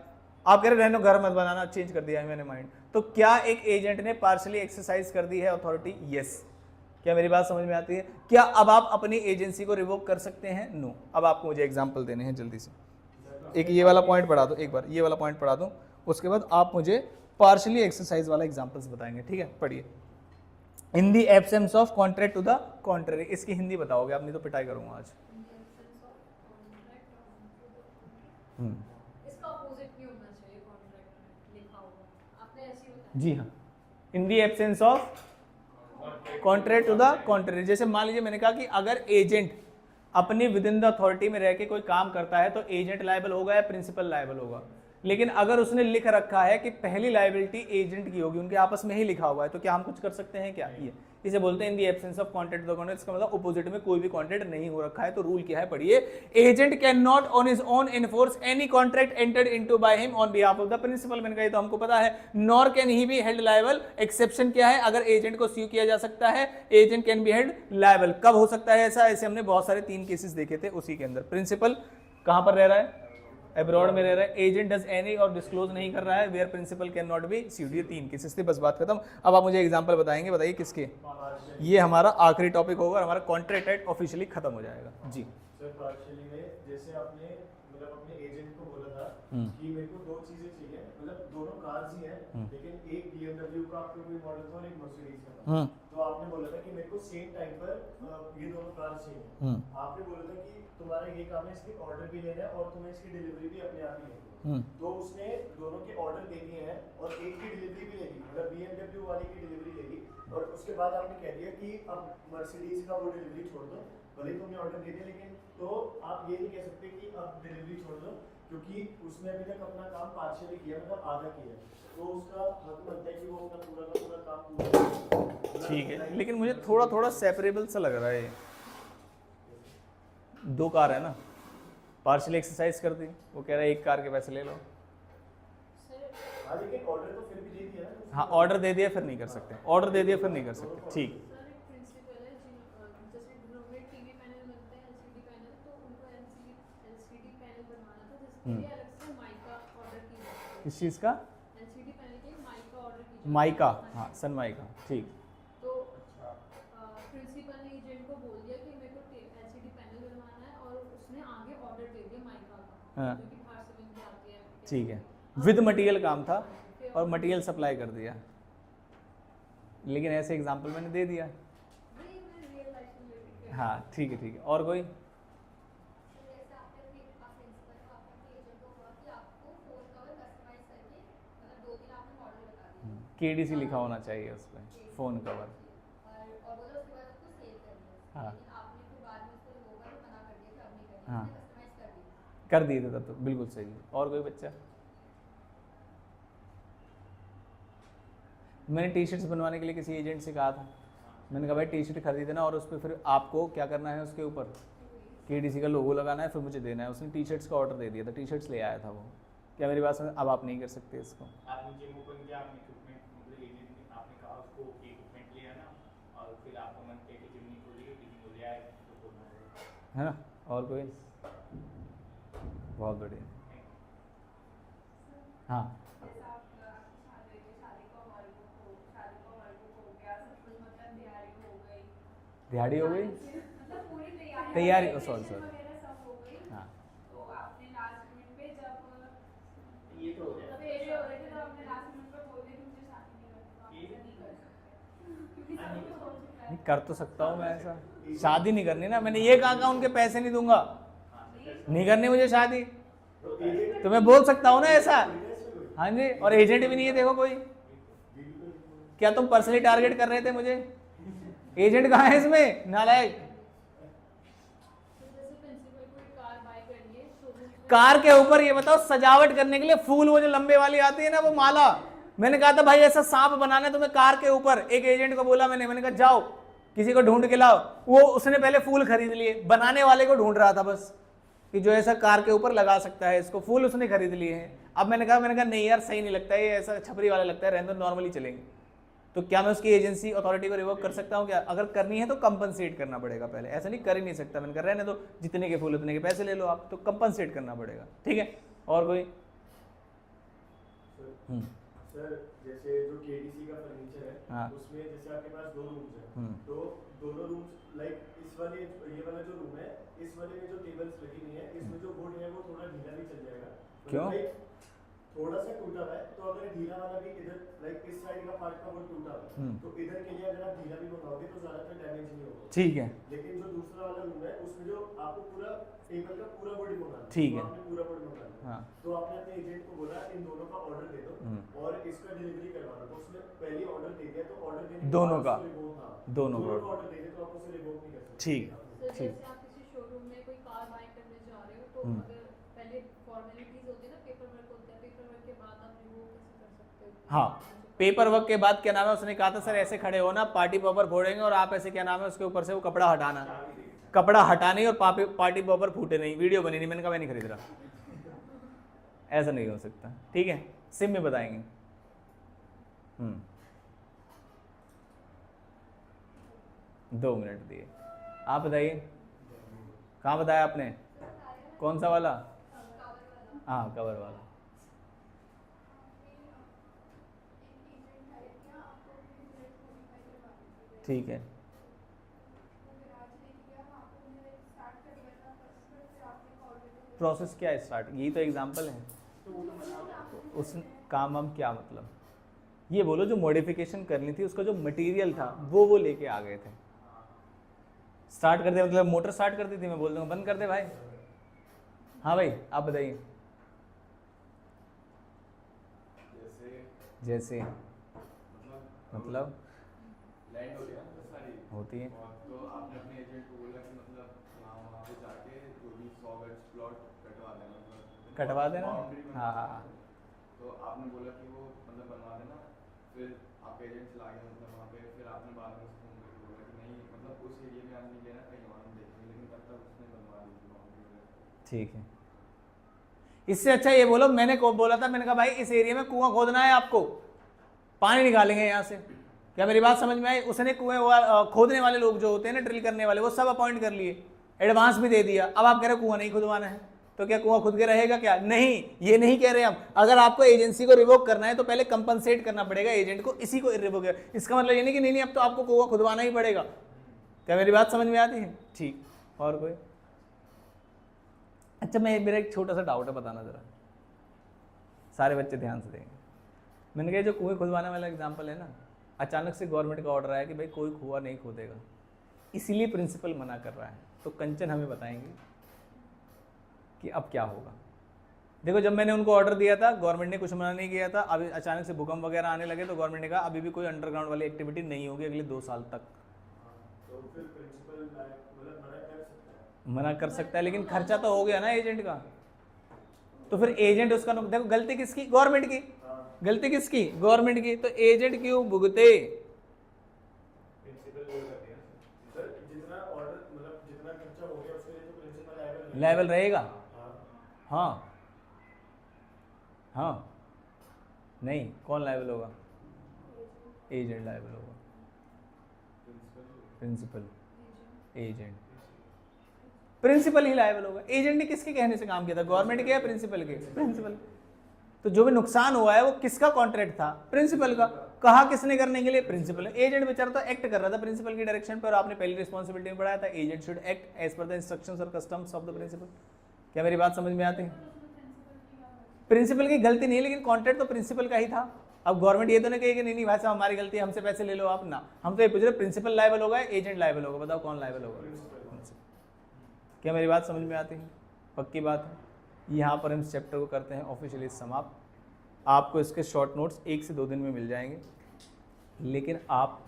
A: आप कह रहे रहने घर मत बनाना, चेंज कर दिया है मैंने माइंड। तो क्या एक एजेंट ने पार्शियली एक्सरसाइज कर दी है अथॉरिटी? यस। क्या मेरी बात समझ में आती है? क्या अब आप अपनी एजेंसी को रिवोक कर सकते हैं? नो। अब आपको मुझे एग्जांपल देने हैं जल्दी से। एक ये वाला पॉइंट पढ़ा दो, एक बार ये वाला पॉइंट पढ़ा दो, उसके बाद आप मुझे पार्शियली एक्सरसाइज वाला एग्जांपल्स बताएंगे। ठीक है, पढ़िए। In the absence of contract to the contrary. इसकी हिंदी बताओगे आप, नहीं तो पिटाई करूंगा आज।
E: इसका अपोजिट नहीं होना चाहिए कॉन्ट्रैक्ट में लिखा होगा, आपने ऐसे ही बताया।
A: जी हाँ, in the absence of contract to the contrary. जैसे मान लीजिए मैंने कहा कि अगर एजेंट अपनी विद इन द अथॉरिटी में रह के कोई काम करता है तो एजेंट लायबल होगा या प्रिंसिपल लायबल होगा। लेकिन अगर उसने लिख रखा है कि पहली लायबिलिटी एजेंट की होगी, उनके आपस में ही लिखा हुआ है, तो क्या हम कुछ कर सकते हैं? क्या ये इसे बोलते हैं in the absence of contract to the contract. इसका मतलब अपोजिट में कोई भी कॉन्ट्रैक्ट नहीं हो रखा है। तो रूल क्या है? पढ़िए। Agent can not on his own enforce any contract entered into by him on behalf of the principal. मैंने कहा तो हमको पता है। Nor can he be held liable. Exception क्या है? अगर एजेंट को स्यू किया जा सकता है, agent can be held liable. कब हो सकता है ऐसा? ऐसे हमने बहुत सारे 3 केसेस देखे थे उसी के अंदर। प्रिंसिपल कहां पर रह रहा है? अब्रॉड में रह रहा है। एजेंट डज एनी और डिस्क्लोज नहीं कर रहा है, where principal can not be sued. ये 3 केसेस थे, बस बात खत्म। अब आप मुझे एग्जांपल बताएंगे, बताइए किसके? ये हमारा आखिरी टॉपिक होगा और हमारा कॉन्ट्रैक्ट राइट ऑफिशियली खत्म हो जाएगा। जी
D: सर, पार्शियली में जैसे आपने मतलब अपने एजेंट को बोला था कि मेरे को 2 चीजें चाहिए, मतलब दोनों कार्स ही हैं, लेकिन एक BMW का आपको कोई मॉडल था और एक मर्सिडीज का था। तो आपने बोला था कि मेरे को सेम टाइम पर ये दोनों कार चाहिए। आपने बोला था कि तुम्हारा ये काम है, इसकी ऑर्डर भी लेना है और तुम्हें इसकी डिलीवरी भी अपने आप ही लेनी है। तो उसने दोनों के ऑर्डर ले लिए हैं और एक की डिलीवरी भी ले ली। मतलब BMW BMW वाले की डिलीवरी ले ली और उसके बाद आपने कह दिया कि अब मर्सिडीज का वो डिलीवरी छोड़ दो, भले ही तुमने ऑर्डर दे दिया, लेकिन तो आप ये नहीं कह सकते कि अब डिलीवरी छोड़ दो, क्योंकि उसने अभी तक अपना काम पार्शियली किया, मतलब आधा किया, तो उसका हक बनता है कि वो अपना पूरा का पूरा काम पूरा करे।
A: ठीक है, लेकिन मुझे थोड़ा थोड़ा सेपरेबल सा लग रहा है। दो कार है ना, पार्शियल एक्सरसाइज कर दी, वो कह रहा है एक कार के पैसे ले लो।
E: सर
D: हाँ लेकिन ऑर्डर तो फिर भी दे दिया ना।
A: हाँ, ऑर्डर दे दिया फिर नहीं कर सकते, ऑर्डर दे दिया फिर नहीं कर सकते। ठीक,
E: सर एक प्रिंसिपल है जैसे घरों में टीवी पैनल बनते हैं, एलसीडी पैनल, तो उनको एलसीडी पैनल बनवाना था जिसके लिए अलग से माइका ऑर्डर की जाती है।
A: किस चीज़ का?
E: एलसीडी पैनल के लिए माइका ऑर्डर की जाती है।
A: माइका, हाँ सन माइका, ठीक।
E: तो प्रिंसिपल ने एजेंट को बोल दिया कि मेरे को एलसीडी पैनल बनवाना है और उसने आगे ऑर्डर दे दिया माइका का,
A: हाँ।
E: जो कि बाहर से बन के आती है।
A: ठीक है, विद मटेरियल काम था और मटेरियल सप्लाई कर दिया, लेकिन ऐसे एग्जांपल मैंने दे दिया।
E: वही मैं रियल लाइफ में रिलेटेड कर
A: हाँ ठीक है, ठीक है। और कोई?
C: जैसे आपने अपने प्रिंसिपल को आपने एजेंट को बोला कि आपको फोन कवर कस्टमाइज करके मतलब 2-3 आपने मॉडल बता दिए
A: केडीसी लिखा होना चाहिए उस पर, फ़ोन कवर।
C: और बोला उसके बाद आपको सेल करनी है,
A: हाँ।
C: लेकिन आपने फिर बाद में उसको लोगों को मना कर दिया कि अब नहीं करनी,
A: हाँ।
C: आपने कस्टमाइज कर दिया।
A: कर दिए थे तब तो, बिल्कुल सही है। और कोई बच्चा? मैंने टी शर्ट्स बनवाने के लिए किसी एजेंट से कहा था, मैंने कहा भाई टी शर्ट खरीदना और उस पर फिर आपको क्या करना है, उसके ऊपर केडीसी का लोगो लगाना है, फिर मुझे देना है। उसने टी शर्ट्स का ऑर्डर दे दिया था, टी शर्ट्स ले आया था वो। क्या मेरी बात समझ? अब आप नहीं कर सकते इसको।
B: आपने जिम ओपन किया, आपने इक्विपमेंट मतलब एजेंट ने आपने कहा उसको कि इक्विपमेंट ले आना, और फिर आपका मन किया कि जिम नहीं खोली, लेकिन हो जाए तो खोलना पड़ेगा।
A: है ना? और कोई? बहुत बढ़िया। हाँ,
C: जैसा आपकी शादी को हमारे को हो गया, सब कुछ मतलब तैयारी हो गई,
A: दिहाड़ी हो गई।
C: मतलब पूरी तैयारी
A: तैयारी,
C: decoration
A: sorry, sorry।
C: वगैरह सब हो गई।
A: हाँ,
C: तो आपने लास्ट मिनट पे जब
B: ये तो हो गया।
C: फेरे हो रहे थे तो आपने लास्ट मिनट पे बोल दिया कि मुझे शादी नहीं करनी, तो आप ऐसा नहीं कर सकते क्योंकि सब कुछ हो चुका है।
A: नहीं कर तो सकता हूँ मैं ऐसा। शादी नहीं करनी ना, मैंने ये कहा उनके पैसे नहीं दूंगा, नहीं करनी मुझे शादी, तो मैं बोल सकता हूँ ना ऐसा। हाँ जी, और एजेंट भी नहीं है, देखो कोई। क्या तुम पर्सनली टारगेट कर रहे थे मुझे? एजेंट कहाँ है इसमें, नालायक।
E: तो जैसे प्रिंसिपल को एक कार बाय करनी है, शोरूम से
A: कार के ऊपर ये बताओ, सजावट करने के लिए फूल वो जो लंबे वाली आती है ना, वो माला, मैंने कहा था भाई ऐसा सांप बनाना है तुम्हें कार के ऊपर। एक एजेंट को बोला मैंने कहा जाओ किसी को ढूंढ के लाओ, वो उसने पहले फूल खरीद लिए, बनाने वाले को ढूंढ रहा था बस कि जो ऐसा कार के ऊपर लगा सकता है इसको, फूल उसने खरीद लिए हैं। अब मैंने कहा नहीं यार सही नहीं लगता है, ये ऐसा छपरी वाला लगता है, रहने दो, नॉर्मली चलेंगे। तो क्या मैं उसकी एजेंसी अथॉरिटी को रिवोक कर सकता हूँ? क्या अगर करनी है तो कंपनसेट करना पड़ेगा पहले, ऐसा नहीं कर ही नहीं सकता। मैंने कहा रहने दो, जितने के फूल उतने के पैसे ले लो आप, तो कंपनसेट करना पड़ेगा। ठीक है, और कोई?
D: सर जैसे जो केडीसी का फर्नीचर है,
A: हाँ।
D: उसमें जैसे आपके पास 2 रूम्स हैं,
A: हम्म।
D: तो दोनों रूम्स लाइक इस वाले ये वाला जो रूम है, इस वाले में जो टेबल्स लगी हुई है, इसमें जो वुड है वो थोड़ा ढीला भी चल जाएगा। मतलब
A: क्यों?
D: like थोड़ा सा टूटा हुआ है, तो अगर ढीला वाला भी इधर लाइक इस साइड का पार्ट का वो टूटा हुआ है, तो इधर के लिए अगर आप ढीला भी मंगाओगे तो ज्यादातर डैमेज नहीं होगा।
A: ठीक है,
D: लेकिन जो दूसरा वाला रूम है उसमें जो आपको पूरा टेबल का पूरा वुड मंगाना है,
A: ठीक
D: तो
A: है।
D: आपने पूरा वुड मंगाना है।
A: हाँ।
D: तो आपने अपने एजेंट को बोला इन दोनों का ऑर्डर दे दो और इसका डिलीवरी करवाना, तो उसने पहले ऑर्डर दे दिया, तो ऑर्डर देने के
A: दोनों
D: बाद
A: का?
D: उसको रिवोक, हाँ,
A: दोनों
D: का
A: का।
D: ऑर्डर दे दे तो आप उसे रिवोक नहीं कर सकते।
A: ठीक है,
E: सर
A: ठीक।
E: जैसे आप किसी शोरूम में कोई कार बाय करने जा रहे हो, तो अगर पहले फॉर्मेलिटीज होती है ना, पेपर वर्क होता है, पेपर वर्क के बाद आप रिमूव कैसे कर सकते हो?
A: हाँ, पेपर वर्क के बाद क्या नाम है, उसने कहा था सर ऐसे खड़े हो ना, पार्टी पॉपर फोड़ेंगे और आप ऐसे क्या नाम है उसके ऊपर से वो कपड़ा हटाना, कपड़ा हटा नहीं और पार्टी पॉपर फूटे नहीं, वीडियो बनी नहीं। मैंने कहा मैं नहीं खरीद रहा, ऐसा नहीं हो सकता। ठीक है, सिम में बताएंगे। 2 मिनट दिए। आप बताइए, कहाँ बताया आपने, कौन सा वाला? हाँ, कवर वाला। ठीक है, प्रोसेस क्या है स्टार्ट, यही तो एग्जांपल है। उस काम हम क्या मतलब, ये बोलो जो मॉडिफिकेशन करनी थी उसका जो मटेरियल था वो लेके आ गए थे। स्टार्ट कर दे मतलब मोटर स्टार्ट कर दी थी, मैं बोल दूंगा बंद कर दे भाई। हाँ भाई आप बताइए। जैसे
F: मतलब
A: मतलब
F: लैंड होती है ना बहुत सारी
A: होती है।
F: और तो आपने अपने एजेंट को बोला कि मतलब वहाँ पे जाके जो भी 100 गज प्लॉट कटवा देना, मतलब
A: कटवा देना,
F: बाउंड्री
A: हाँ हाँ।
F: तो आपने बोला कि वो मतलब बनवा देना, फिर आपका एजेंट चला गया मतलब वहाँ पे, फिर आपने बाद में उसको फोन करके बोला कि नहीं मतलब उस एरिया में आज नहीं लेना, कहीं और हम देखेंगे, लेकिन तब तक उसने बनवा दी थी बाउंड्री वगैरह।
A: ठीक है, इससे अच्छा ये बोलो मैंने को बोला था, मैंने कहा भाई इस एरिया में कुआं खोदना है, आपको पानी निकालेंगे यहाँ से, क्या मेरी बात समझ में आई? उसने कुएं खोदने वाले लोग जो होते हैं ना, ड्रिल करने वाले, वो सब अपॉइंट कर लिए, एडवांस भी दे दिया। अब आप कह रहे हो कुआं नहीं खुदवाना है, तो क्या कुआं खुद के रहेगा क्या? नहीं, ये नहीं कह रहे हम। अगर आपको एजेंसी को रिवोक करना है तो पहले कंपनसेट करना पड़ेगा एजेंट को, इसी को रिवोक। इसका मतलब ये नहीं कि नहीं अब तो आपको कुआं खुदवाना ही पड़ेगा। क्या मेरी बात समझ में आती है? ठीक, और कोई? अच्छा, मेरा एक छोटा सा डाउट है, बताना जरा, सारे बच्चे ध्यान से देंगे। मैंने कहा जो कुएं खुदवाने वाला एग्जाम्पल है ना, अचानक से गवर्नमेंट का ऑर्डर आया कि भाई कोई कुआं नहीं खोदेगा, इसीलिए प्रिंसिपल मना कर रहा है, तो कंचन हमें बताएंगे कि अब क्या होगा। देखो, जब मैंने उनको ऑर्डर दिया था गवर्नमेंट ने कुछ मना नहीं किया था, अभी अचानक से भूकंप वगैरह आने लगे तो गवर्नमेंट ने कहा अभी भी कोई अंडरग्राउंड वाली एक्टिविटी नहीं होगी अगले 2 साल तक।
D: तो फिर प्रिंसिपल मतलब
A: मना कर सकता है, लेकिन खर्चा तो हो गया ना एजेंट का, तो फिर एजेंट उसका देखो गलती किसकी? गवर्नमेंट की। गलती किसकी? गवर्नमेंट की। तो एजेंट क्यों भुगते?
D: प्रिंसिपल वो करते हैं सर, जितना ऑर्डर मतलब जितना खर्चा हो गया उसके लिए तो प्रिंसिपल
A: लायबल रहेगा।
D: हाँ
A: हाँ हाँ, नहीं, कौन लायबल होगा? एजेंट लायबल होगा। प्रिंसिपल, एजेंट, प्रिंसिपल ही लायबल होगा। एजेंट ने किसके कहने से काम किया था? गवर्नमेंट के या प्रिंसिपल के? प्रिंसिपल। तो जो भी नुकसान हुआ है वो किसका कॉन्ट्रैक्ट था? प्रिंसिपल का। कहा किसने करने के लिए? प्रिंसिपल। एजेंट बेचारा तो एक्ट कर रहा था प्रिंसिपल की डायरेक्शन पर, आपने पहली रिस्पॉन्सिबिलिटी में पढ़ाया था agent should act as per the instructions और कस्टम्स ऑफ द प्रिंसिपल। क्या मेरी बात समझ में आती है? प्रिंसिपल की गलती नहीं है, लेकिन कॉन्ट्रैक्ट तो प्रिंसिपल का ही था। अब गवर्नमेंट ये तो नहीं कहेगी नहीं नहीं भाई साहब हमारी गलती है, हमसे पैसे ले लो आप, ना। हम तो ये पूछ रहे प्रिंसिपल लायबल होगा, एजेंट लायबल होगा? बताओ कौन लायबल होगा? क्या मेरी बात समझ में आती है? पक्की बात है। यहाँ पर हम इस चैप्टर को करते हैं ऑफिशियली समाप्त। आपको इसके शॉर्ट नोट्स 1 से 2 दिन में मिल जाएंगे, लेकिन आप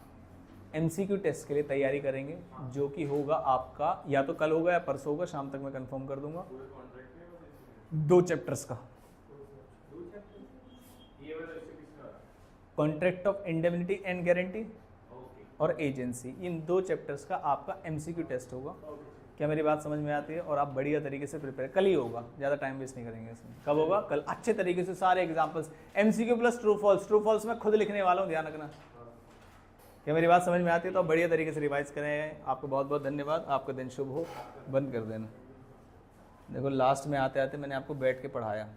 A: MCQ टेस्ट के लिए तैयारी करेंगे, जो कि होगा आपका या तो कल होगा या परसों होगा, शाम तक मैं कंफर्म कर दूंगा। 2 चैप्टर्स का contract of indemnity and guarantee और एजेंसी, इन 2 चैप्टर्स का आपका MCQ टेस्ट होगा। क्या मेरी बात समझ में आती है? और आप बढ़िया तरीके से प्रिपेयर, कल ही होगा, ज़्यादा टाइम वेस्ट नहीं करेंगे इसमें। कब होगा? कल। अच्छे तरीके से सारे examples, MCQ plus true false. True false में खुद लिखने वाला हूँ, ध्यान रखना। क्या मेरी बात समझ में आती है? तो बढ़िया तरीके से रिवाइज करें। आपको बहुत बहुत धन्यवाद। आपका दिन शुभ हो। बंद कर देना। देखो लास्ट में आते आते मैंने आपको बैठ के पढ़ाया।